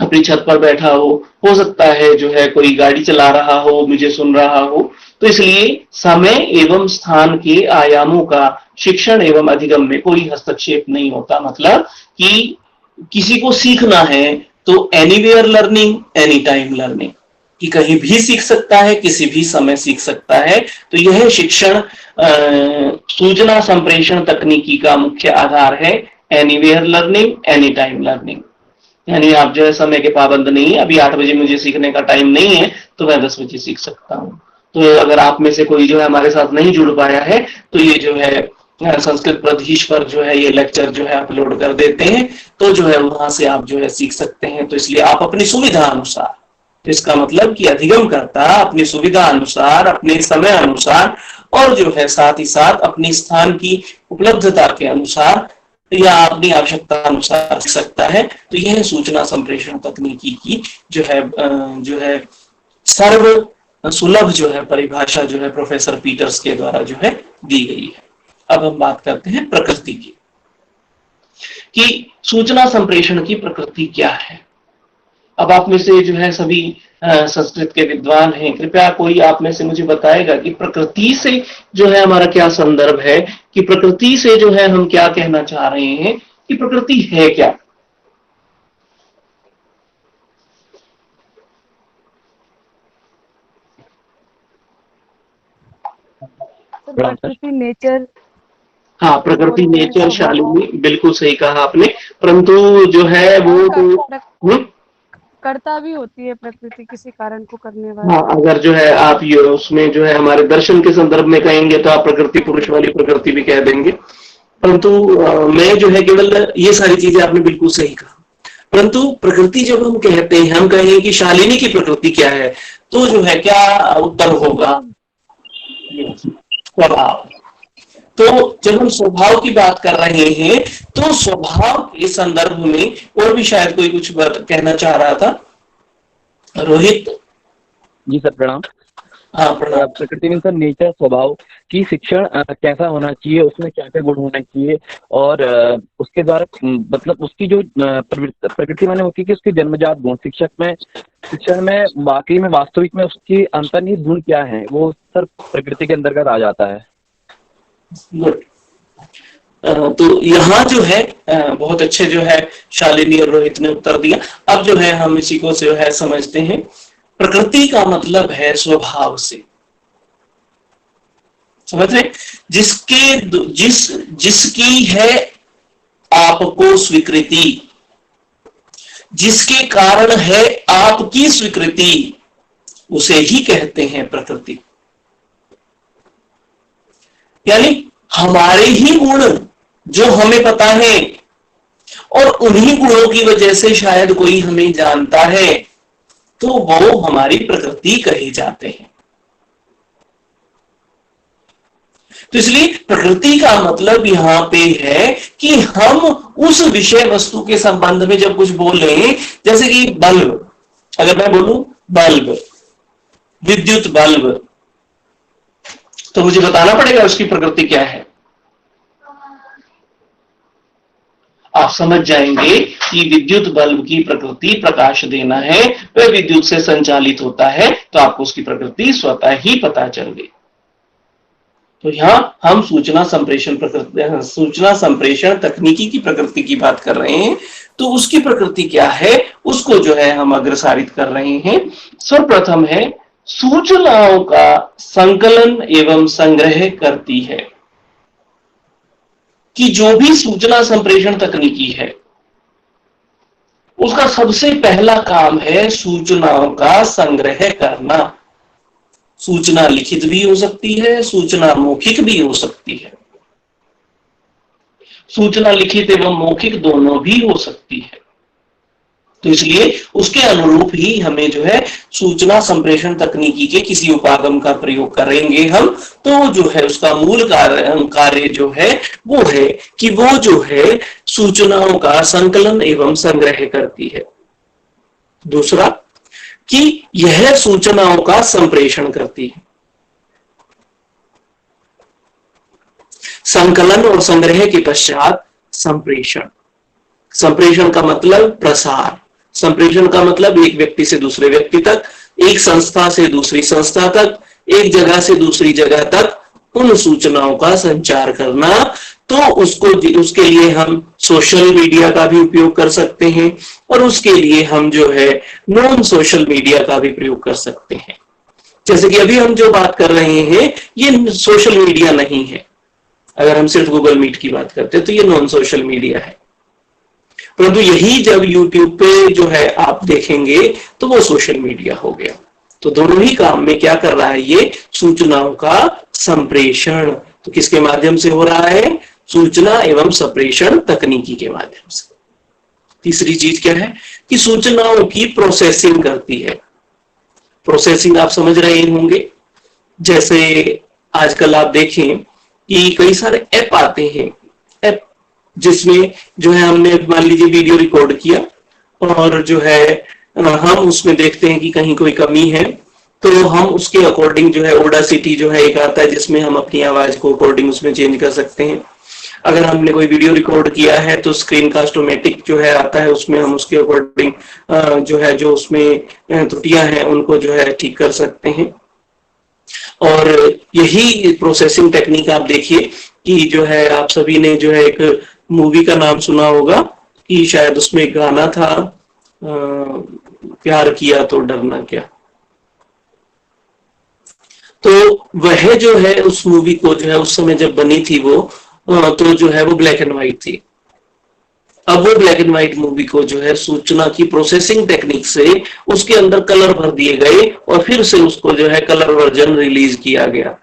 अपनी छत पर बैठा हो सकता है जो है कोई गाड़ी चला रहा हो, मुझे सुन रहा हो। तो इसलिए समय एवं स्थान के आयामों का शिक्षण एवं अधिगम में कोई हस्तक्षेप नहीं होता। मतलब कि किसी को सीखना है तो anywhere learning, any time learning, कि कहीं भी सीख सकता है, किसी भी समय सीख सकता है। तो यह शिक्षण सूचना संप्रेषण तकनीकी का मुख्य आधार है, anywhere learning, any time learning. यानी आप जो है समय के पाबंद नहीं, अभी 8 बजे मुझे सीखने का टाइम नहीं है तो मैं 10 बजे सीख सकता हूँ। तो अगर आप में से कोई जो है हमारे साथ नहीं जुड़ पाया है तो ये जो है संस्कृत प्रधीश पर जो है ये लेक्चर जो है अपलोड कर देते हैं, तो जो है वहां से आप जो है सीख सकते हैं। तो इसलिए आप अपनी सुविधा अनुसार, इसका मतलब कि अधिगम करता अपनी सुविधा अनुसार, अपने समय अनुसार और जो है साथ ही साथ अपनी स्थान की उपलब्धता के अनुसार या अपनी आवश्यकता अनुसार सीख सकता है। तो यह सूचना संप्रेषण तकनीकी की जो है सर्व सुलभ जो है परिभाषा जो है प्रोफेसर पीटर्स के द्वारा जो है दी गई है। अब हम बात करते हैं प्रकृति की, कि सूचना संप्रेषण की प्रकृति क्या है। अब आप में से जो है सभी संस्कृत के विद्वान हैं, कृपया कोई आप में से मुझे बताएगा कि प्रकृति से जो है हमारा क्या संदर्भ है, कि प्रकृति से जो है हम क्या कहना चाह रहे हैं, कि प्रकृति है क्या। प्रकृति नेचर। हाँ, प्रकृति नेचर, शालिनी बिल्कुल सही कहा आपने। परंतु जो है वो कर्ता भी होती है प्रकृति, किसी कारण को करने वाला। हाँ, अगर जो है आप उसमें जो है हमारे दर्शन के संदर्भ में कहेंगे तो आप प्रकृति पुरुष वाली प्रकृति भी कह देंगे। परंतु मैं जो है केवल ये सारी चीजें आपने बिल्कुल सही कहा। परंतु प्रकृति जब हम कहते हैं, हम कहें कि शालिनी की प्रकृति क्या है, तो जो है क्या उत्तर होगा? स्वभाव। तो जब हम स्वभाव की बात कर रहे हैं तो स्वभाव के संदर्भ में और भी शायद कोई कुछ कहना चाह रहा था। रोहित जी सर, प्रणाम। हाँ, प्रणाम। प्रकृति में सर नेचर, स्वभाव की शिक्षण कैसा होना चाहिए, उसमें क्या क्या गुण होने चाहिए और उसके द्वारा मतलब उसकी जो प्रकृति माने होती है कि उसके जन्मजात गुण शिक्षण में वाकई में वास्तविक में उसकी अंतर्निहित गुण क्या है, वो सर प्रकृति के अंतर्गत आ जाता है। तो यहाँ जो है बहुत अच्छे जो है शालिनी और रोहित ने उत्तर दिया। अब जो है हम इसी को जो है समझते हैं। प्रकृति का मतलब है स्वभाव से, समझ रहे? जिसकी है आपको स्वीकृति, जिसके कारण है आपकी स्वीकृति, उसे ही कहते हैं प्रकृति। यानी हमारे ही गुण जो हमें पता है और उन्हीं गुणों की वजह से शायद कोई हमें जानता है, तो वो हमारी प्रकृति कहे जाते हैं। तो इसलिए प्रकृति का मतलब यहां पे है कि हम उस विषय वस्तु के संबंध में जब कुछ बोले, जैसे कि बल्ब, अगर मैं बोलूं बल्ब, विद्युत बल्ब, तो मुझे बताना पड़ेगा उसकी प्रकृति क्या है। आप समझ जाएंगे कि विद्युत बल्ब की प्रकृति प्रकाश देना है, वह विद्युत से संचालित होता है, तो आपको उसकी प्रकृति स्वतः ही पता चल गई। तो यहां हम सूचना संप्रेषण तकनीकी की प्रकृति की बात कर रहे हैं। तो उसकी प्रकृति क्या है, उसको जो है हम अग्रसारित कर रहे हैं। सर्वप्रथम है सूचनाओं का संकलन एवं संग्रह करती है, कि जो भी सूचना संप्रेषण तकनीकी है उसका सबसे पहला काम है सूचनाओं का संग्रह करना। सूचना लिखित भी हो सकती है, सूचना मौखिक भी हो सकती है। सूचना लिखित एवं मौखिक दोनों भी हो सकती है। तो इसलिए उसके अनुरूप ही हमें जो है सूचना संप्रेषण तकनीकी के किसी उपागम का प्रयोग करेंगे हम, तो जो है उसका मूल कार्य जो है वो है कि वो जो है सूचनाओं का संकलन एवं संग्रह करती है। दूसरा कि यह सूचनाओं का संप्रेषण करती है। संकलन और संग्रह के पश्चात संप्रेषण। संप्रेषण का मतलब प्रसार, संप्रेषण का मतलब एक व्यक्ति से दूसरे व्यक्ति तक, एक संस्था से दूसरी संस्था तक, एक जगह से दूसरी जगह तक उन सूचनाओं का संचार करना। तो उसके लिए हम सोशल मीडिया का भी उपयोग कर सकते हैं और उसके लिए हम जो है नॉन सोशल मीडिया का भी प्रयोग कर सकते हैं। जैसे कि अभी हम जो बात कर रहे हैं ये सोशल मीडिया नहीं है, अगर हम सिर्फ गूगल मीट की बात करते हैं तो ये नॉन सोशल मीडिया है, परंतु यही जब यूट्यूब पे जो है आप देखेंगे तो वो सोशल मीडिया हो गया। तो दोनों ही काम में क्या कर रहा है, ये सूचनाओं का संप्रेषण। तो किसके माध्यम से हो रहा है, सूचना एवं संप्रेषण तकनीकी के माध्यम से। तीसरी चीज क्या है कि सूचनाओं की प्रोसेसिंग करती है। प्रोसेसिंग आप समझ रहे होंगे, जैसे आजकल आप देखें कि कई सारे ऐप आते हैं, ऐप जिसमें जो है हमने मान लीजिए वीडियो रिकॉर्ड किया और जो है हम उसमें देखते हैं कि कहीं कोई कमी है तो हम उसके अकॉर्डिंग जो है ऑडासिटी जो है एक आता है जिसमें हम अपनी आवाज को अकॉर्डिंग उसमें चेंज कर सकते हैं। अगर हमने कोई वीडियो रिकॉर्ड किया है तो स्क्रीन कास्ट ऑटोमेटिक जो है आता है, उसमें हम उसके अकॉर्डिंग जो है जो उसमें त्रुटियां हैं उनको जो है ठीक कर सकते हैं। और यही प्रोसेसिंग टेक्निक आप देखिए कि जो है आप सभी ने जो है एक मूवी का नाम सुना होगा कि शायद उसमें एक गाना था प्यार किया तो डरना क्या। तो वह जो है उस मूवी को जो है उस समय जब बनी थी वो तो जो है वो ब्लैक एंड व्हाइट थी। अब वो ब्लैक एंड व्हाइट मूवी को जो है सूचना की प्रोसेसिंग टेक्निक से उसके अंदर कलर भर दिए गए और फिर से उसको जो है कलर वर्जन रिलीज किया गया।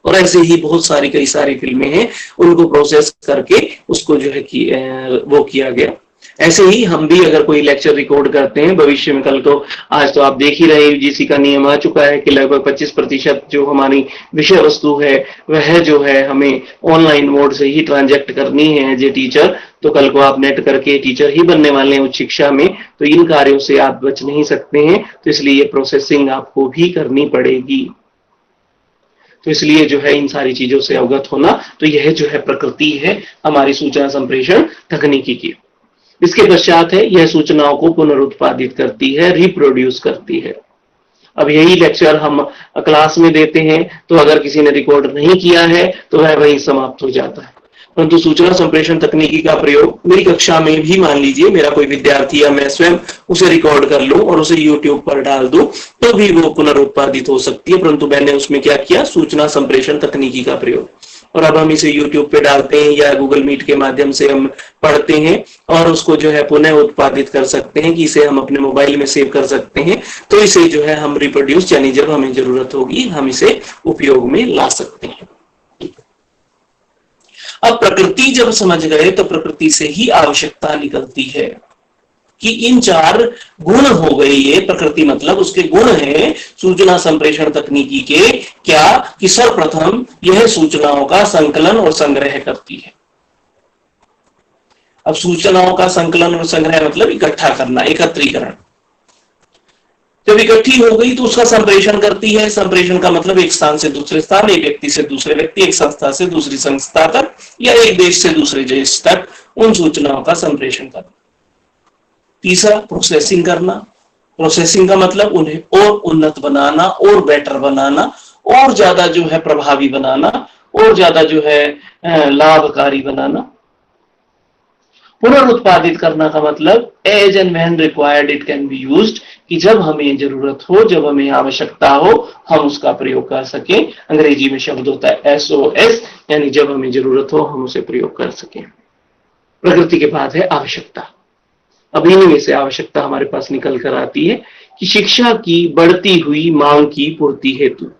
और ऐसे ही बहुत सारी कई सारी फिल्में हैं, उनको प्रोसेस करके उसको जो है वो किया गया। ऐसे ही हम भी अगर कोई लेक्चर रिकॉर्ड करते हैं भविष्य में, कल तो आज तो आप देख ही रहे यूजीसी का नियम आ चुका है कि लगभग 25% जो हमारी विषय वस्तु है वह जो है हमें ऑनलाइन मोड से ही ट्रांजैक्ट करनी है एज ए टीचर। तो कल को आप नेट करके टीचर ही बनने वाले हैं उच्च शिक्षा में, तो इन कार्यों से आप बच नहीं सकते हैं। तो इसलिए ये प्रोसेसिंग आपको भी करनी पड़ेगी। तो इसलिए जो है इन सारी चीजों से अवगत होना, तो यह जो है प्रकृति है हमारी सूचना संप्रेषण तकनीकी की। इसके पश्चात है यह सूचनाओं को पुनरुत्पादित करती है, रिप्रोड्यूस करती है। अब यही लेक्चर हम क्लास में देते हैं तो अगर किसी ने रिकॉर्ड नहीं किया है तो वह वहीं समाप्त हो जाता है। परंतु सूचना संप्रेषण तकनीकी का प्रयोग मेरी कक्षा में भी मान लीजिए मेरा कोई विद्यार्थी या मैं स्वयं उसे रिकॉर्ड कर लूं और उसे यूट्यूब पर डाल दूं तो भी वो पुनरुत्पादित हो सकती है। परंतु मैंने उसमें क्या किया, सूचना संप्रेषण तकनीकी का प्रयोग। और अब हम इसे यूट्यूब पे डालते हैं या गूगल मीट के माध्यम से हम पढ़ते हैं और उसको जो है पुनः उत्पादित कर सकते हैं कि इसे हम अपने मोबाइल में सेव कर सकते हैं। तो इसे जो है हम रिप्रोड्यूस यानी जब हमें जरूरत होगी हम इसे उपयोग में ला सकते हैं। अब प्रकृति जब समझ गए तो प्रकृति से ही आवश्यकता निकलती है कि इन 4 गुण हो गए। ये प्रकृति मतलब उसके गुण है सूचना संप्रेषण तकनीकी के क्या कि सर्वप्रथम यह सूचनाओं का संकलन और संग्रह करती है। अब सूचनाओं का संकलन और संग्रह मतलब इकट्ठा करना, एकत्रीकरण। जब इकट्ठी हो गई तो उसका संप्रेषण करती है। संप्रेषण का मतलब एक स्थान से दूसरे स्थान, एक व्यक्ति से दूसरे व्यक्ति, एक संस्था से दूसरी संस्था तक या एक देश से दूसरे देश तक उन सूचनाओं का संप्रेषण करना। तीसरा प्रोसेसिंग करना। प्रोसेसिंग का मतलब उन्हें और उन्नत बनाना और बेटर बनाना और ज्यादा जो है प्रभावी बनाना और ज्यादा जो है लाभकारी बनाना। पुनरुत्पादित करना का मतलब as and when required it can be used, कि जब हमें जरूरत हो, जब हमें आवश्यकता हो हम उसका प्रयोग कर सकें। अंग्रेजी में शब्द होता है SOS, यानी जब हमें जरूरत हो हम उसे प्रयोग कर सकें। प्रकृति के बाद है आवश्यकता। अब इन्हीं में से आवश्यकता हमारे पास निकल कर आती है कि शिक्षा की बढ़ती हुई मांग की पूर्ति हेतु।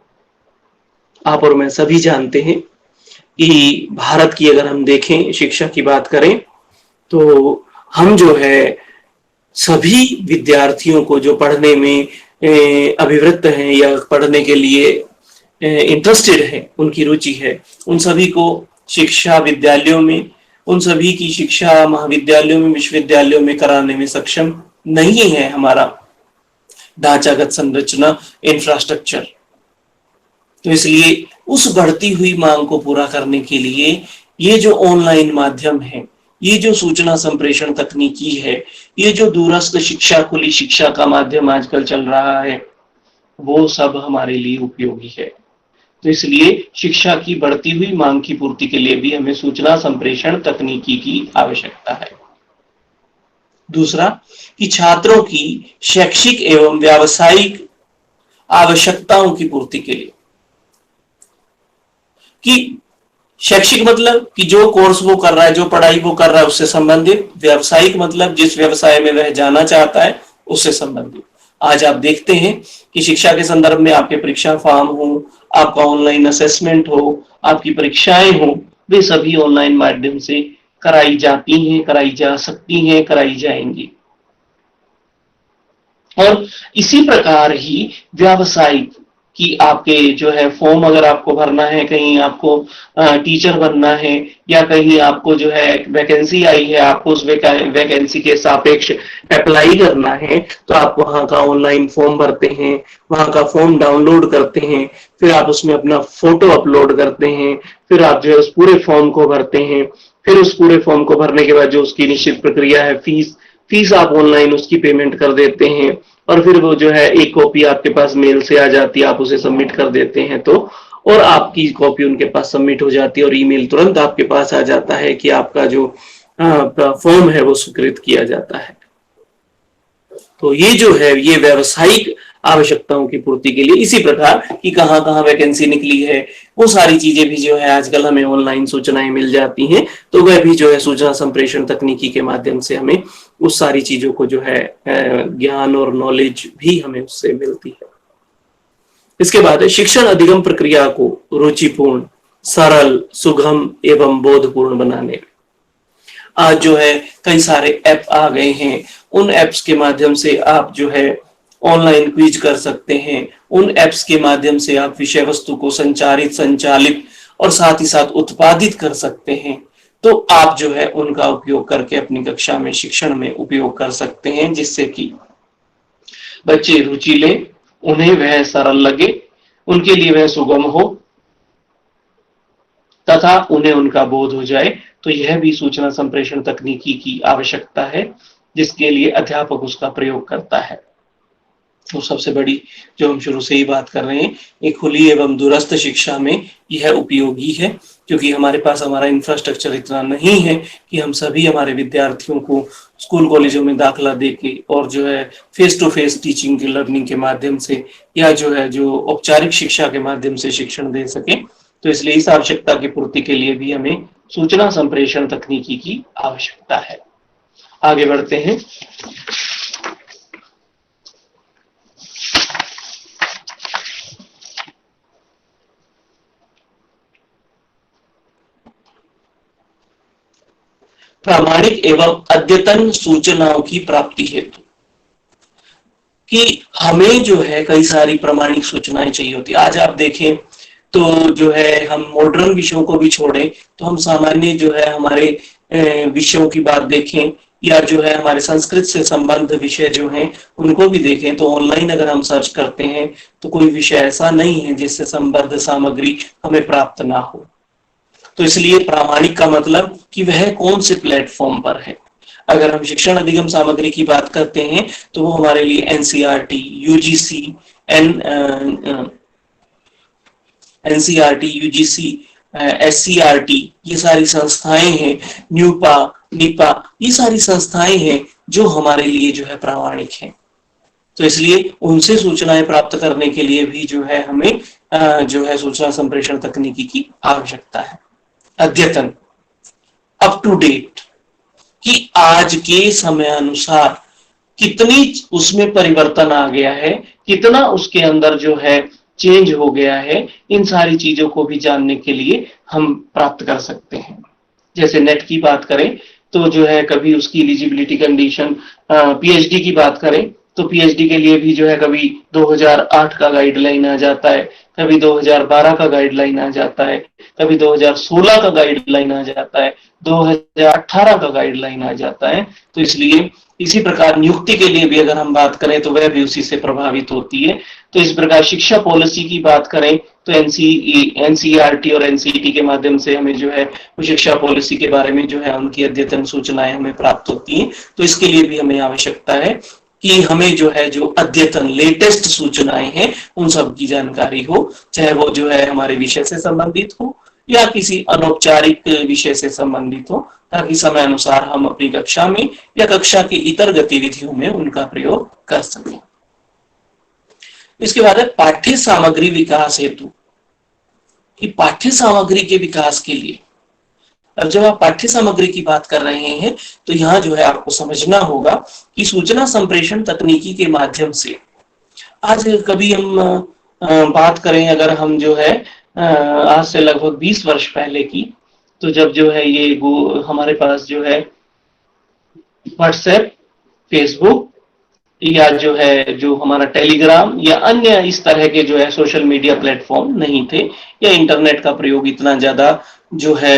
आप और मैं सभी जानते हैं कि भारत की अगर हम देखें, शिक्षा की बात करें तो हम जो है सभी विद्यार्थियों को जो पढ़ने में अभिवृत्त हैं या पढ़ने के लिए इंटरेस्टेड है, उनकी रुचि है, उन सभी को शिक्षा विद्यालयों में, उन सभी की शिक्षा महाविद्यालयों में, विश्वविद्यालयों में कराने में सक्षम नहीं है हमारा ढांचागत संरचना, इंफ्रास्ट्रक्चर। तो इसलिए उस बढ़ती हुई मांग को पूरा करने के लिए ये जो ऑनलाइन माध्यम है, ये जो सूचना संप्रेषण तकनीकी है, ये जो दूरस्थ शिक्षा, खुली शिक्षा का माध्यम आजकल चल रहा है, वो सब हमारे लिए उपयोगी है। तो इसलिए शिक्षा की बढ़ती हुई मांग की पूर्ति के लिए भी हमें सूचना संप्रेषण तकनीकी की आवश्यकता है। दूसरा कि छात्रों की शैक्षिक एवं व्यावसायिक आवश्यकताओं की पूर्ति के लिए, कि शैक्षिक मतलब कि जो कोर्स वो कर रहा है, जो पढ़ाई वो कर रहा है उससे संबंधित, व्यावसायिक मतलब जिस व्यवसाय में वह जाना चाहता है उससे संबंधित। आज आप देखते हैं कि शिक्षा के संदर्भ में आपके परीक्षा फॉर्म हो, आपका ऑनलाइन असेसमेंट हो, आपकी परीक्षाएं हो, वे सभी ऑनलाइन माध्यम से कराई जाती हैं, कराई जा सकती हैं, कराई जाएंगी। और इसी प्रकार ही व्यावसायिक कि आपके जो है फॉर्म अगर आपको भरना है, कहीं आपको टीचर बनना है या कहीं आपको जो है वैकेंसी आई है, आपको उस वैकेंसी के सापेक्ष अप्लाई करना है, तो आप वहां का ऑनलाइन फॉर्म भरते हैं, वहां का फॉर्म डाउनलोड करते हैं, फिर आप उसमें अपना फोटो अपलोड करते हैं, फिर आप जो है उस पूरे फॉर्म को भरते हैं, फिर उस पूरे फॉर्म को भरने के बाद जो उसकी निश्चित प्रक्रिया है, फीस आप ऑनलाइन उसकी पेमेंट कर देते हैं, और फिर वो जो है एक कॉपी आपके पास मेल से आ जाती है, आप उसे सबमिट कर देते हैं, तो और आपकी कॉपी उनके पास सबमिट हो जाती है और ईमेल तुरंत आपके पास आ जाता है कि आपका जो फॉर्म है वो स्वीकृत किया जाता है। तो ये जो है ये व्यावसायिक आवश्यकताओं की पूर्ति के लिए, इसी प्रकार कि कहाँ कहाँ वैकेंसी निकली है, वो सारी चीजें भी जो है आजकल हमें ऑनलाइन सूचनाएं मिल जाती हैं, तो वह भी जो है सूचना संप्रेषण तकनीकी के माध्यम से हमें उस सारी चीजों को जो है ज्ञान और नॉलेज भी हमें उससे मिलती है। इसके बाद शिक्षण अधिगम प्रक्रिया को रुचिपूर्ण, सरल, सुगम एवं बोधपूर्ण बनाने। आज जो है कई सारे ऐप आ गए हैं, उन ऐप्स के माध्यम से आप जो है ऑनलाइन क्विज कर सकते हैं, उन ऐप्स के माध्यम से आप विषय वस्तु को संचालित और साथ ही साथ उत्पादित कर सकते हैं। तो आप जो है उनका उपयोग करके अपनी कक्षा में शिक्षण में उपयोग कर सकते हैं, जिससे कि बच्चे रुचि लें, उन्हें वह सरल लगे, उनके लिए वह सुगम हो तथा उन्हें उनका बोध हो जाए। तो यह भी सूचना संप्रेषण तकनीकी की आवश्यकता है, जिसके लिए अध्यापक उसका प्रयोग करता है। तो सबसे बड़ी जो हम शुरू से ही बात कर रहे हैं, एक खुली एवं दूरस्थ शिक्षा में यह उपयोगी है, क्योंकि हमारे पास हमारा इंफ्रास्ट्रक्चर इतना नहीं है कि हम सभी हमारे विद्यार्थियों को स्कूल कॉलेजों में दाखिला देके और जो है फेस टू फेस टीचिंग की लर्निंग के माध्यम से या जो है जो औपचारिक शिक्षा के माध्यम से शिक्षण दे सके। तो इसलिए इस आवश्यकता की पूर्ति के लिए भी हमें सूचना संप्रेषण तकनीकी की आवश्यकता है। आगे बढ़ते हैं। प्रामाणिक एवं अद्यतन सूचनाओं की प्राप्ति हेतु, कि हमें जो है कई सारी प्रामाणिक सूचनाएं चाहिए होती है। आज आप देखें तो जो है हम मॉडर्न विषयों को भी छोड़ें तो हम सामान्य जो है हमारे विषयों की बात देखें या जो है हमारे संस्कृत से संबद्ध विषय जो हैं उनको भी देखें, तो ऑनलाइन अगर हम सर्च करते हैं तो कोई विषय ऐसा नहीं है जिससे संबद्ध सामग्री हमें प्राप्त ना हो। तो इसलिए प्रामाणिक का मतलब कि वह कौन से प्लेटफॉर्म पर है। अगर हम शिक्षण अधिगम सामग्री की बात करते हैं तो वो हमारे लिए एनसीईआरटी, यूजीसी, यूजीसी, एससीईआरटी, ये सारी संस्थाएं हैं, न्यूपा, निपा, ये सारी संस्थाएं हैं जो हमारे लिए जो है प्रामाणिक हैं। तो इसलिए उनसे सूचनाएं प्राप्त करने के लिए भी जो है हमें जो है सूचना संप्रेषण तकनीकी की आवश्यकता है। अद्यतन, अप टू डेट, कि आज के समय अनुसार कितनी उसमें परिवर्तन आ गया है, कितना उसके अंदर जो है चेंज हो गया है, इन सारी चीजों को भी जानने के लिए हम प्राप्त कर सकते हैं। जैसे नेट की बात करें तो जो है कभी उसकी एलिजिबिलिटी कंडीशन, पीएचडी की बात करें तो पीएचडी के लिए भी जो है कभी 2008 का गाइडलाइन आ जाता है, कभी 2012 का गाइडलाइन आ जाता है, कभी 2016 का गाइडलाइन आ जाता है, 2018 का गाइडलाइन आ जाता है। तो इसलिए इसी प्रकार नियुक्ति के लिए भी अगर हम बात करें तो वह भी उसी से प्रभावित होती है। तो इस प्रकार शिक्षा पॉलिसी की बात करें तो एनसीईआरटी और एनसीईटी के माध्यम से हमें जो है वो शिक्षा पॉलिसी के बारे में जो है उनकी अद्यतन सूचनाएं हमें प्राप्त होती हैं। तो इसके लिए भी हमें आवश्यकता है कि हमें जो है जो अद्यतन लेटेस्ट सूचनाएं हैं उन सब की जानकारी हो, चाहे वो जो है हमारे विषय से संबंधित हो या किसी अनौपचारिक विषय से संबंधित हो, ताकि समय अनुसार हम अपनी कक्षा में या कक्षा की इतर गतिविधियों में उनका प्रयोग कर सकें। इसके बाद है पाठ्य सामग्री विकास हेतु, कि पाठ्य सामग्री के विकास के लिए, अब जब आप पाठ्य सामग्री की बात कर रहे हैं तो यहाँ जो है आपको समझना होगा कि सूचना संप्रेषण तकनीकी के माध्यम से, आज कभी हम बात करें अगर हम जो है आज से लगभग 20 वर्ष पहले की, तो जब जो है ये हमारे पास जो है व्हाट्सएप, फेसबुक या जो है जो हमारा टेलीग्राम या अन्य इस तरह के जो है सोशल मीडिया प्लेटफॉर्म नहीं थे, या इंटरनेट का प्रयोग इतना ज्यादा जो है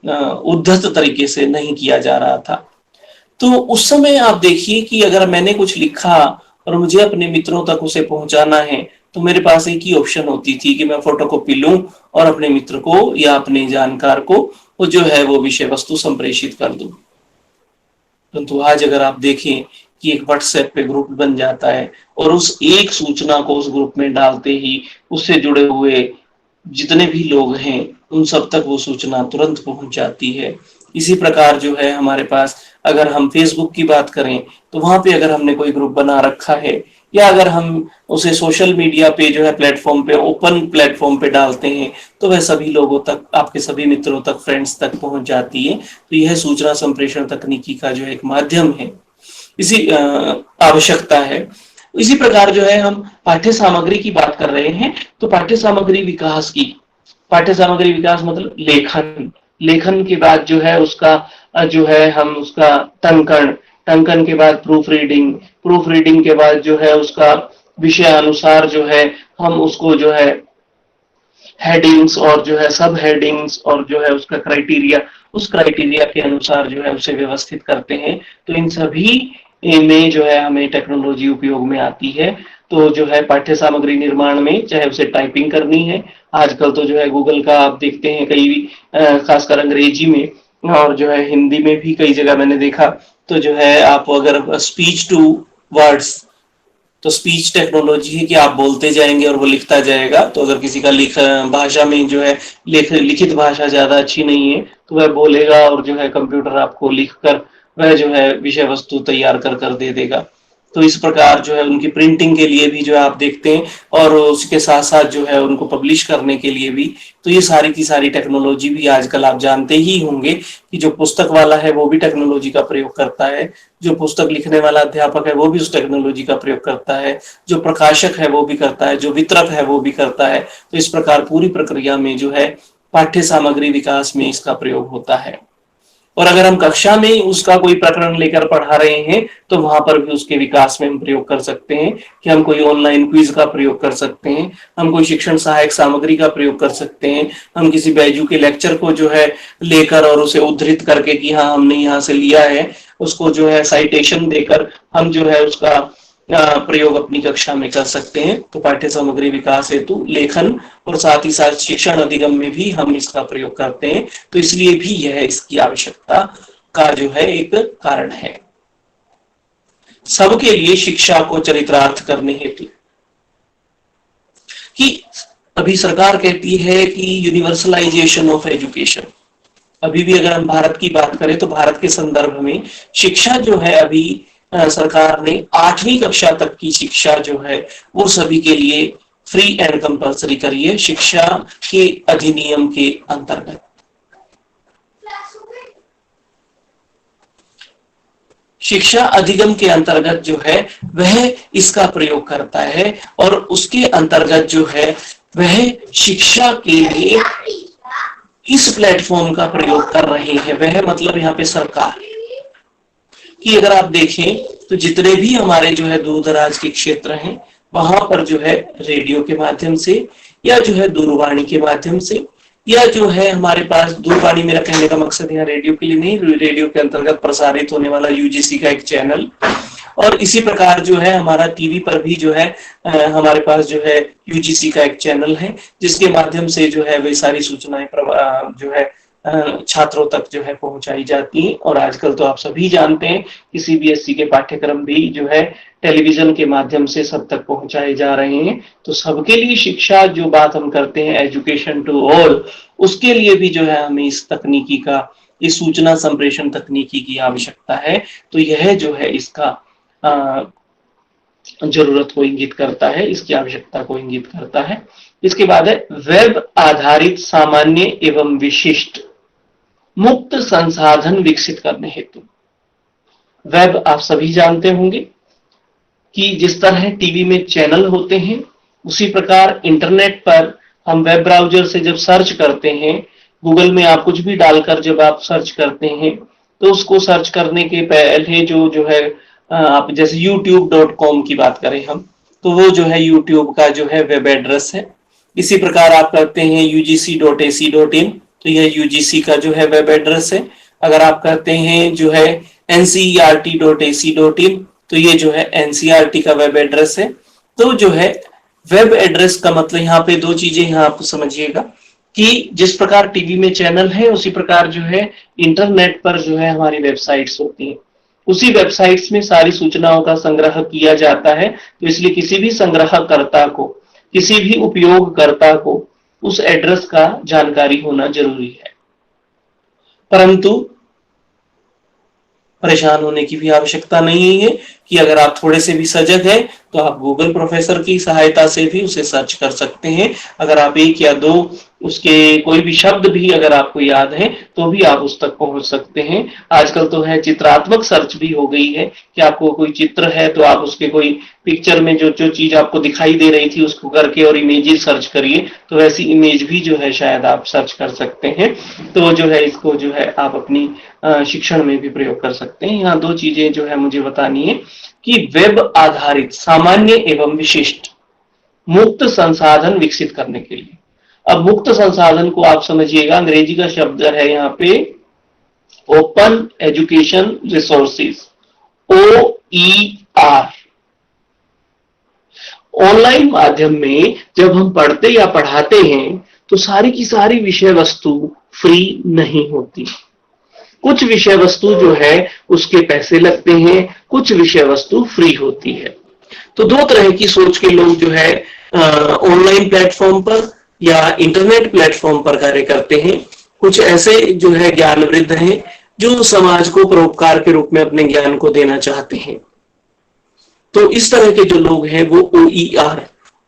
उद्धत तरीके से नहीं किया जा रहा था। तो उस समय आप देखिए कि अगर मैंने कुछ लिखा और मुझे अपने मित्रों तक उसे पहुंचाना है तो मेरे पास एक ही ऑप्शन होती थी कि मैं फोटोकॉपी लूं और अपने मित्र को या अपने जानकार को वो जो है वो विषय वस्तु संप्रेषित कर दूं। परंतु आज अगर आप देखें कि एक व्हाट्सएप पे ग्रुप बन जाता है और उस एक सूचना को उस ग्रुप में डालते ही उससे जुड़े हुए जितने भी लोग हैं उन सब तक वो सूचना तुरंत पहुंच जाती है। इसी प्रकार जो है हमारे पास अगर हम फेसबुक की बात करें तो वहां पे अगर हमने कोई ग्रुप बना रखा है या अगर हम उसे सोशल मीडिया पे जो है प्लेटफॉर्म पे, ओपन प्लेटफॉर्म पे डालते हैं तो वह सभी लोगों तक, आपके सभी मित्रों तक, फ्रेंड्स तक पहुंच जाती है। तो यह सूचना संप्रेषण तकनीकी का जो एक माध्यम है, इसी आवश्यकता है। इसी प्रकार जो है हम पाठ्य सामग्री की बात कर रहे हैं तो पाठ्य सामग्री विकास की, पाठ्य सामग्री विकास मतलब लेखन के बाद जो है उसका जो है हम उसका टंकन के बाद प्रूफ रीडिंग के बाद जो है उसका विषय अनुसार जो है हम उसको जो है हेडिंग्स और जो है सब हेडिंग्स और जो है उसका क्राइटेरिया, उस क्राइटेरिया के अनुसार जो है उसे व्यवस्थित करते हैं। तो इन सभी में जो है हमें टेक्नोलॉजी उपयोग में आती है। तो जो है पाठ्य सामग्री निर्माण में चाहे उसे टाइपिंग करनी है, आजकल तो जो है गूगल का आप देखते हैं कई खासकर अंग्रेजी में और जो है हिंदी में भी कई जगह मैंने देखा, तो जो है आप अगर स्पीच टू वर्ड्स, तो स्पीच टेक्नोलॉजी है कि आप बोलते जाएंगे और वो लिखता जाएगा। तो अगर किसी का भाषा में जो है लिखित भाषा ज्यादा अच्छी नहीं है तो वह बोलेगा और जो है कंप्यूटर आपको लिखकर वह जो है विषय वस्तु तैयार कर दे देगा। तो इस प्रकार जो है उनकी प्रिंटिंग के लिए भी जो है आप देखते हैं और उसके साथ साथ जो है उनको पब्लिश करने के लिए भी, तो ये सारी की सारी टेक्नोलॉजी भी आजकल आप जानते ही होंगे कि जो पुस्तक वाला है वो भी टेक्नोलॉजी का प्रयोग करता है, जो पुस्तक लिखने वाला अध्यापक है वो भी उस टेक्नोलॉजी का प्रयोग करता है, जो प्रकाशक है वो भी करता है, जो वितरक है वो भी करता है। तो इस प्रकार पूरी प्रक्रिया में जो है पाठ्य सामग्री विकास में इसका प्रयोग होता है। और अगर हम कक्षा में उसका कोई प्रकरण लेकर पढ़ा रहे हैं तो वहां पर भी उसके विकास में हम प्रयोग कर सकते हैं कि हम कोई ऑनलाइन क्विज का प्रयोग कर सकते हैं, हम कोई शिक्षण सहायक सामग्री का प्रयोग कर सकते हैं, हम किसी बैजू के लेक्चर को जो है लेकर और उसे उद्धृत करके कि हाँ हमने यहाँ से लिया है, उसको जो है साइटेशन देकर हम जो है उसका प्रयोग अपनी कक्षा में कर सकते हैं। तो पाठ्य सामग्री विकास हेतु लेखन और साथ ही साथ शिक्षण अधिगम में भी हम इसका प्रयोग करते हैं। तो इसलिए भी यह इसकी आवश्यकता का जो है एक कारण है। सबके लिए शिक्षा को चरितार्थ करने हेतु, कि अभी सरकार कहती है कि यूनिवर्सलाइजेशन ऑफ एजुकेशन, अभी भी अगर हम भारत की बात करें तो भारत के संदर्भ में शिक्षा जो है अभी सरकार ने 8वीं कक्षा तक की शिक्षा जो है वो सभी के लिए फ्री एंड कंपल्सरी करी है शिक्षा के अधिनियम के अंतर्गत। शिक्षा अधिगम के अंतर्गत जो है वह इसका प्रयोग करता है और उसके अंतर्गत जो है वह शिक्षा के लिए इस प्लेटफॉर्म का प्रयोग कर रहे हैं, वह मतलब यहाँ पे सरकार कि अगर आप देखें तो जितने भी हमारे जो है दूर दराज के क्षेत्र हैं वहां पर जो है रेडियो के माध्यम से या जो है दूरवाणी के माध्यम से या जो है हमारे पास दूरवाणी, मेरा कहने का मकसद यहाँ रेडियो के लिए नहीं, रेडियो के अंतर्गत प्रसारित होने वाला यूजीसी का एक चैनल, और इसी प्रकार जो है हमारा टीवी पर भी जो है हमारे पास जो है यूजीसी का एक चैनल है जिसके माध्यम से जो है वे सारी सूचनाएं जो है छात्रों तक जो है पहुंचाई जाती हैं। और आजकल तो आप सभी जानते हैं कि सीबीएसई के पाठ्यक्रम भी जो है टेलीविजन के माध्यम से सब तक पहुंचाए जा रहे हैं। तो सबके लिए शिक्षा जो बात हम करते हैं, एजुकेशन टू ऑल, उसके लिए भी जो है हमें इस तकनीकी का, इस सूचना संप्रेषण तकनीकी की आवश्यकता है। तो यह जो है इसका जरूरत को इंगित करता है, इसकी आवश्यकता को इंगित करता है। इसके बाद है वेब आधारित सामान्य एवं विशिष्ट मुक्त संसाधन विकसित करने हेतु। वेब आप सभी जानते होंगे कि जिस तरह टीवी में चैनल होते हैं उसी प्रकार इंटरनेट पर हम वेब ब्राउजर से जब सर्च करते हैं, गूगल में आप कुछ भी डालकर जब आप सर्च करते हैं तो उसको सर्च करने के पहले जो है आप जैसे youtube.com की बात करें हम, तो वो जो है YouTube का जो है वेब एड्रेस है। इसी प्रकार आप करते हैं ugc.ac.in, तो यह यूजीसी का जो है वेब एड्रेस है। अगर आप करते हैं जो है ncert.ac.in, तो ये जो है एनसीईआरटी का वेब एड्रेस है। तो जो है वेब एड्रेस का मतलब यहाँ पे दो चीजें यहाँ आप समझिएगा कि जिस प्रकार टीवी में चैनल है उसी प्रकार जो है इंटरनेट पर जो है हमारी वेबसाइट्स होती हैं। उसी वेबसाइट्स में सारी सूचनाओं का संग्रह किया जाता है। तो इसलिए किसी भी संग्रहकर्ता को, किसी भी उपयोगकर्ता को उस एड्रेस का जानकारी होना जरूरी है। परंतु परेशान होने की भी आवश्यकता नहीं है कि अगर आप थोड़े से भी सजग हैं तो आप गूगल प्रोफेसर की सहायता से भी उसे सर्च कर सकते हैं। अगर आप एक या दो उसके कोई भी शब्द भी अगर आपको याद है तो भी आप उस तक पहुंच सकते हैं। आजकल तो है चित्रात्मक सर्च भी हो गई है कि आपको कोई चित्र है तो आप उसके कोई पिक्चर में जो चीज आपको दिखाई दे रही थी उसको करके और इमेजेस सर्च करिए, तो वैसी इमेज भी जो है शायद आप सर्च कर सकते हैं। तो जो है इसको जो है आप अपनी शिक्षण में भी प्रयोग कर सकते हैं। यहाँ दो चीजें जो है मुझे बतानी है कि वेब आधारित सामान्य एवं विशिष्ट मुक्त संसाधन विकसित करने के लिए। अब मुक्त संसाधन को आप समझिएगा, अंग्रेजी का शब्द है यहाँ पे open education resources, OER। Online माध्यम में जब हम पढ़ते या पढ़ाते हैं तो सारी की सारी विषय वस्तु फ्री नहीं होती। कुछ विषय वस्तु जो है उसके पैसे लगते हैं, कुछ विषय वस्तु फ्री होती है। तो दो तरह की सोच के लोग जो है ऑनलाइन प्लेटफॉर्म पर या इंटरनेट प्लेटफॉर्म पर कार्य करते हैं। कुछ ऐसे जो है ज्ञान वृद्ध हैं जो समाज को परोपकार के रूप में अपने ज्ञान को देना चाहते हैं। तो इस तरह के जो लोग हैं वो OER,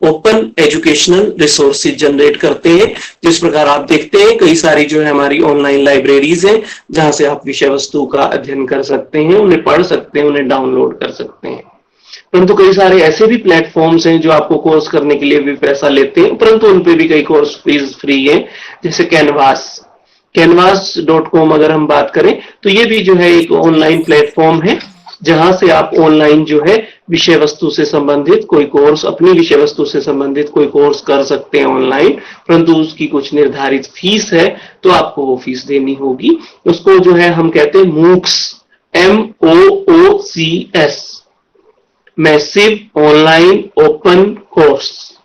open educational resources generate करते हैं। जिस प्रकार आप देखते हैं कई सारी जो है हमारी ऑनलाइन लाइब्रेरीज हैं जहां से आप विषय वस्तु का अध्ययन कर सकते हैं, उन्हें पढ़ सकते हैं, उन्हें डाउनलोड कर सकते हैं। परंतु कई सारे ऐसे भी प्लेटफॉर्म्स हैं जो आपको कोर्स करने के लिए भी पैसा लेते हैं, परंतु उन पे भी कई कोर्स फीस फ्री है। जैसे canvas.com अगर हम बात करें तो ये भी जो है एक ऑनलाइन प्लेटफॉर्म है जहां से आप ऑनलाइन जो है विषय वस्तु से संबंधित कोई कोर्स, अपनी विषय वस्तु से संबंधित कोई कोर्स कर सकते हैं ऑनलाइन, परंतु उसकी कुछ निर्धारित फीस है तो आपको वो फीस देनी होगी। उसको जो है हम कहते हैं MOOCs, MOOCs, massive online open course.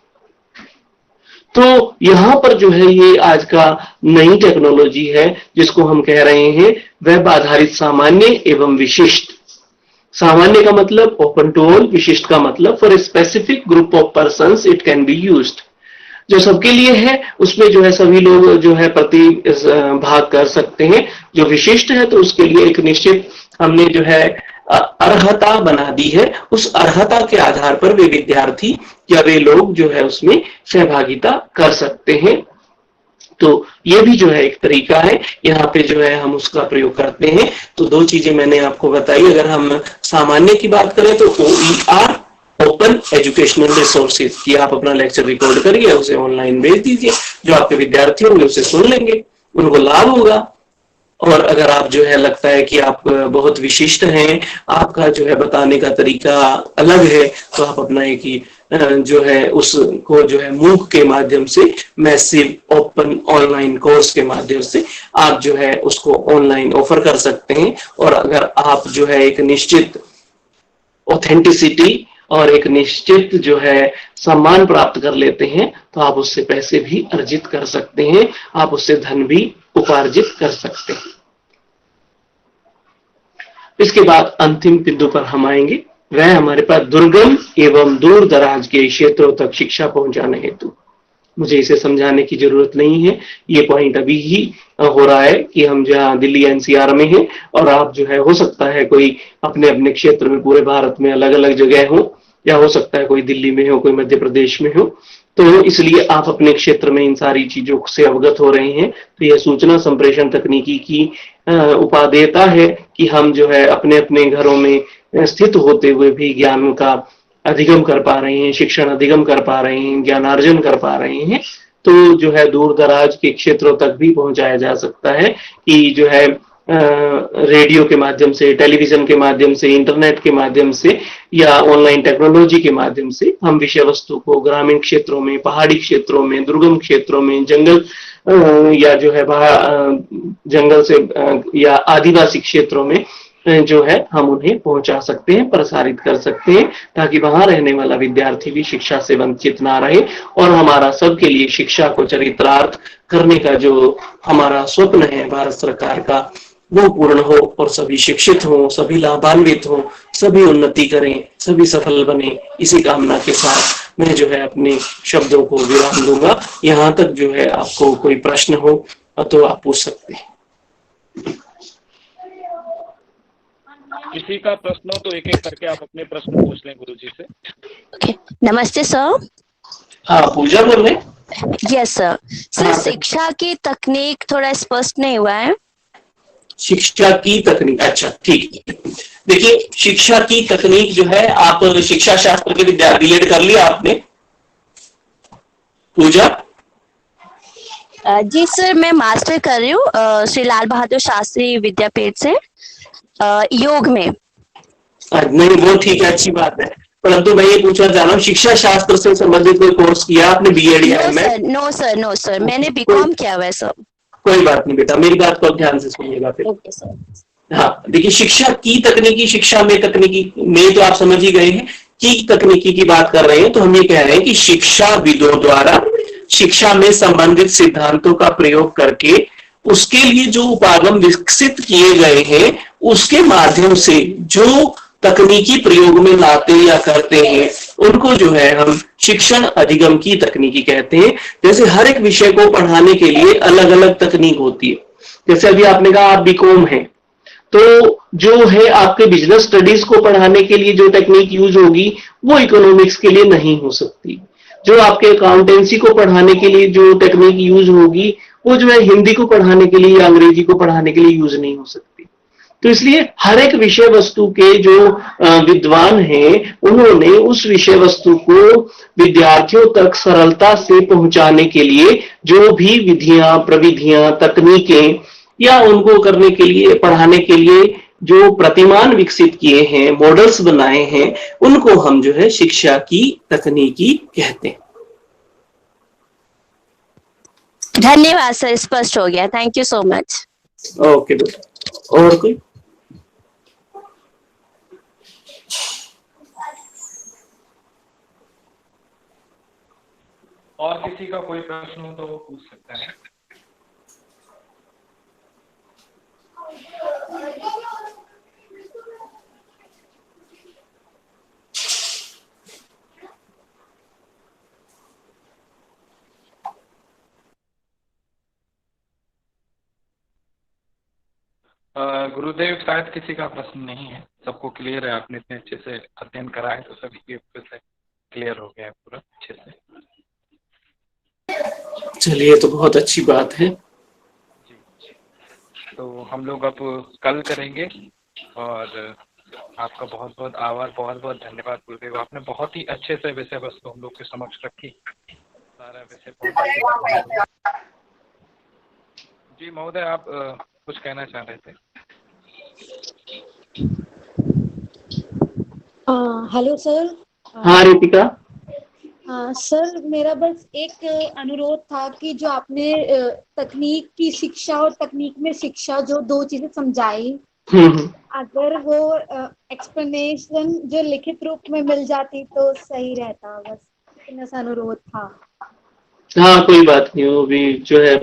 तो यहां पर जो है ये आज का नई टेक्नोलॉजी है जिसको हम कह रहे हैं वेब आधारित सामान्य एवं विशिष्ट। सामान्य का मतलब ओपन टू ऑल, विशिष्ट का मतलब for a specific group of persons it can be used. जो सबके लिए है उसमें जो है सभी लोग जो है भाग कर सकते हैं। जो विशिष्ट है तो उसके लिए एक निश्चित हमने जो है अर्हता बना दी है। उस अर्हता के आधार पर वे विद्यार्थी या वे लोग जो है उसमें सहभागिता कर सकते हैं। तो ये भी जो है एक तरीका है, यहाँ पे जो है हम उसका प्रयोग करते हैं। तो दो चीजें मैंने आपको बताई। अगर हम सामान्य की बात करें तो OER, ओपन एजुकेशनल रिसोर्सेज, की आप अपना लेक्चर रिकॉर्ड करिए, उसे ऑनलाइन भेज दीजिए, जो आपके विद्यार्थी होंगे उसे सुन लेंगे। उनको लाभ होगा। और अगर आप जो है लगता है कि आप बहुत विशिष्ट हैं, आपका जो है बताने का तरीका अलग है, तो आप अपना एक ही जो है उसको जो है मूक के माध्यम से, मैसिव ओपन ऑनलाइन कोर्स के माध्यम से आप जो है उसको ऑनलाइन ऑफर कर सकते हैं। और अगर आप जो है एक निश्चित ऑथेंटिसिटी और एक निश्चित जो है सम्मान प्राप्त कर लेते हैं, तो आप उससे पैसे भी अर्जित कर सकते हैं, आप उससे धन भी उपार्जित कर सकते हैं। इसके बाद अंतिम बिंदु पर हम आएंगे, वह हमारे पास दुर्गम एवं दूर दराज के क्षेत्रों तक शिक्षा पहुंचाने हेतु। मुझे इसे समझाने की जरूरत नहीं है, ये पॉइंट अभी ही हो रहा है कि हम जहाँ दिल्ली एनसीआर में हैं, और आप जो है हो सकता है कोई अपने अपने क्षेत्र में पूरे भारत में अलग अलग जगह हो, या हो सकता है कोई दिल्ली में हो, कोई मध्य प्रदेश में हो, तो इसलिए आप अपने क्षेत्र में इन सारी चीजों से अवगत हो रहे हैं। तो यह सूचना संप्रेषण तकनीकी की उपादेयता है कि हम जो है अपने अपने घरों में स्थित होते हुए भी ज्ञान का अधिगम कर पा रहे हैं, शिक्षण अधिगम कर पा रहे हैं, ज्ञानार्जन कर पा रहे हैं। तो जो है दूर दराज के क्षेत्रों तक भी पहुंचाया जा सकता है कि जो है रेडियो के माध्यम से, टेलीविजन के माध्यम से, इंटरनेट के माध्यम से या ऑनलाइन टेक्नोलॉजी के माध्यम से हम विषय वस्तु को ग्रामीण क्षेत्रों में, पहाड़ी क्षेत्रों में, दुर्गम क्षेत्रों में, जंगल या जो है जंगल से या आदिवासी क्षेत्रों में जो है हम उन्हें पहुंचा सकते हैं, प्रसारित कर सकते हैं, ताकि वहां रहने वाला विद्यार्थी भी शिक्षा से वंचित ना रहे और हमारा सबके लिए शिक्षा को चरितार्थ करने का जो हमारा स्वप्न है भारत सरकार का, वो पूर्ण हो और सभी शिक्षित हो, सभी लाभान्वित हो, सभी उन्नति करें, सभी सफल बने। इसी कामना के साथ मैं जो है अपने शब्दों को विराम दूंगा। यहाँ तक जो है आपको कोई प्रश्न हो तो आप पूछ सकते हैं। किसी का प्रश्न हो तो एक एक करके आप अपने प्रश्न पूछ लें गुरुजी से। नमस्ते सर। हाँ, पूजा बोल रहे? Yes sir. सर शिक्षा की तकनीक थोड़ा स्पष्ट नहीं हुआ है। शिक्षा की तकनीक, अच्छा ठीक है। देखिए शिक्षा की तकनीक जो है, आप शिक्षा शास्त्र के विद्यार्थी बीएड कर लिया आपने पूजा? जी सर, मैं मास्टर कर रही हूँ श्री लाल बहादुर शास्त्री विद्यापीठ से योग में। नहीं वो ठीक है, अच्छी बात है, परंतु मैं ये पूछना चाह रहा हूँ शिक्षा शास्त्र से संबंधित कोई कोर्स किया आपने बीएड या एमए? नो सर, मैंने बीकॉम किया हुआ है सर। कोई बात नहीं बेटा, मेरी बात को ध्यान से सुनिएगा फिर। Okay sir. हाँ देखिए, शिक्षा की तकनीकी, शिक्षा में तकनीकी में तो आप समझ ही गए हैं कि तकनीकी की बात कर रहे हैं, तो हम ये कह रहे हैं कि शिक्षाविदों द्वारा शिक्षा में संबंधित सिद्धांतों का प्रयोग करके उसके लिए जो उपागम विकसित किए गए हैं, उसके माध्यम से जो तकनीकी प्रयोग में लाते या करते हैं, उनको जो है हम शिक्षण अधिगम की तकनीकी कहते हैं। जैसे हर एक विषय को पढ़ाने के लिए अलग अलग तकनीक होती है। जैसे अभी आपने कहा आप बीकॉम है, तो जो है आपके बिजनेस स्टडीज को पढ़ाने के लिए जो टेक्निक यूज होगी वो इकोनॉमिक्स के लिए नहीं हो सकती। जो आपके अकाउंटेंसी को पढ़ाने के लिए जो टेक्निक यूज होगी वो जो है हिंदी को पढ़ाने के लिए या अंग्रेजी को पढ़ाने के लिए यूज नहीं हो सकती। तो इसलिए हर एक विषय वस्तु के जो विद्वान हैं, उन्होंने उस विषय वस्तु को विद्यार्थियों तक सरलता से पहुंचाने के लिए जो भी विधियां, प्रविधियां, तकनीकें या उनको करने के लिए, पढ़ाने के लिए जो प्रतिमान विकसित किए हैं, मॉडल्स बनाए हैं, उनको हम जो है शिक्षा की तकनीकी कहते हैं। धन्यवाद सर, स्पष्ट हो गया। Thank you so much. Okay बेटा, और कोई? और किसी का कोई प्रश्न हो तो वो पूछ सकता है। गुरुदेव शायद किसी का प्रश्न नहीं है, सबको क्लियर है। आपने इतने अच्छे से अध्ययन करा है तो सभी के से क्लियर हो गया है पूरा अच्छे से। चलिए, तो बहुत अच्छी बात है। तो हम लोग अब कल करेंगे, और आपका बहुत बहुत आभार, बहुत बहुत धन्यवाद गुरुदेव। आपने बहुत ही अच्छे से विषय वस्तु हम लोग के समक्ष रखी। सारा विषय बहुत जी महोदय, आप कुछ कहना चाह रहे थे? Hello sir. हाँ रितिका। सर मेरा बस एक अनुरोध था कि जो आपने तकनीक की शिक्षा और तकनीक में शिक्षा जो दो चीजें समझाई, हम्म। अगर वो एक्सप्लेनेशन जो लिखित रूप में मिल जाती तो सही रहता, बस इतना सा अनुरोध था। हाँ कोई बात नहीं, वो भी जो है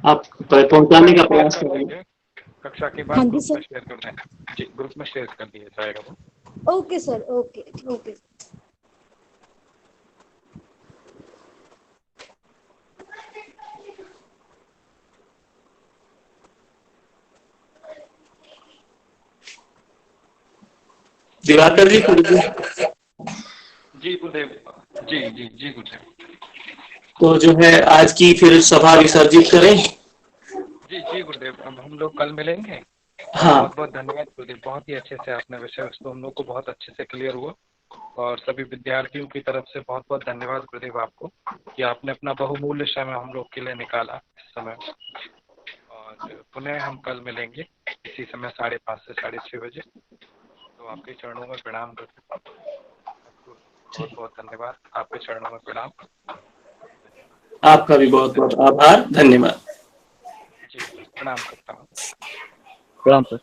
आप पहुंचाने का प्रयास कर करेंगे। देंगे, कक्षा के हाँ बाद जी ग्रुप में सर। शेयर कर दें। जी, ग्रुप में शेयर कर दिया जाएगा वो। Okay sir, okay okay. Diwakar ji जी गुरुदेव। जी जी जी गुरुदेव। तो जो है आज की फिर सभा विसर्जित करें। जी जी गुरुदेव, अब हम लोग कल मिलेंगे। हाँ। बहुत बहुत धन्यवाद गुरुदेव, बहुत ही अच्छे से आपने विषय वस्तु हम लोग को बहुत अच्छे से क्लियर हुआ। और सभी विद्यार्थियों की तरफ से बहुत बहुत धन्यवाद गुरुदेव आपको कि आपने अपना बहुमूल्य समय हम लोग के लिए निकाला इस समय। और पुनः हम कल मिलेंगे इसी समय 5:30 से 6:30 बजे। तो आपके चरणों में प्रणाम करते हैं। बहुत बहुत धन्यवाद, आपके चरणों में प्रणाम। आपका भी बहुत बहुत आभार, धन्यवाद। जी प्रणाम करता हूँ। प्रणाम सर।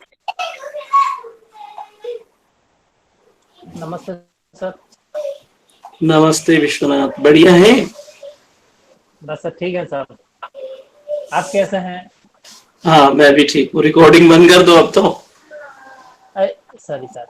नमस्ते सर। नमस्ते विश्वनाथ, बढ़िया है? बस सर ठीक है सर, आप कैसे हैं? हाँ मैं भी ठीक हूँ। रिकॉर्डिंग बंद कर दो अब तो। Sorry sir.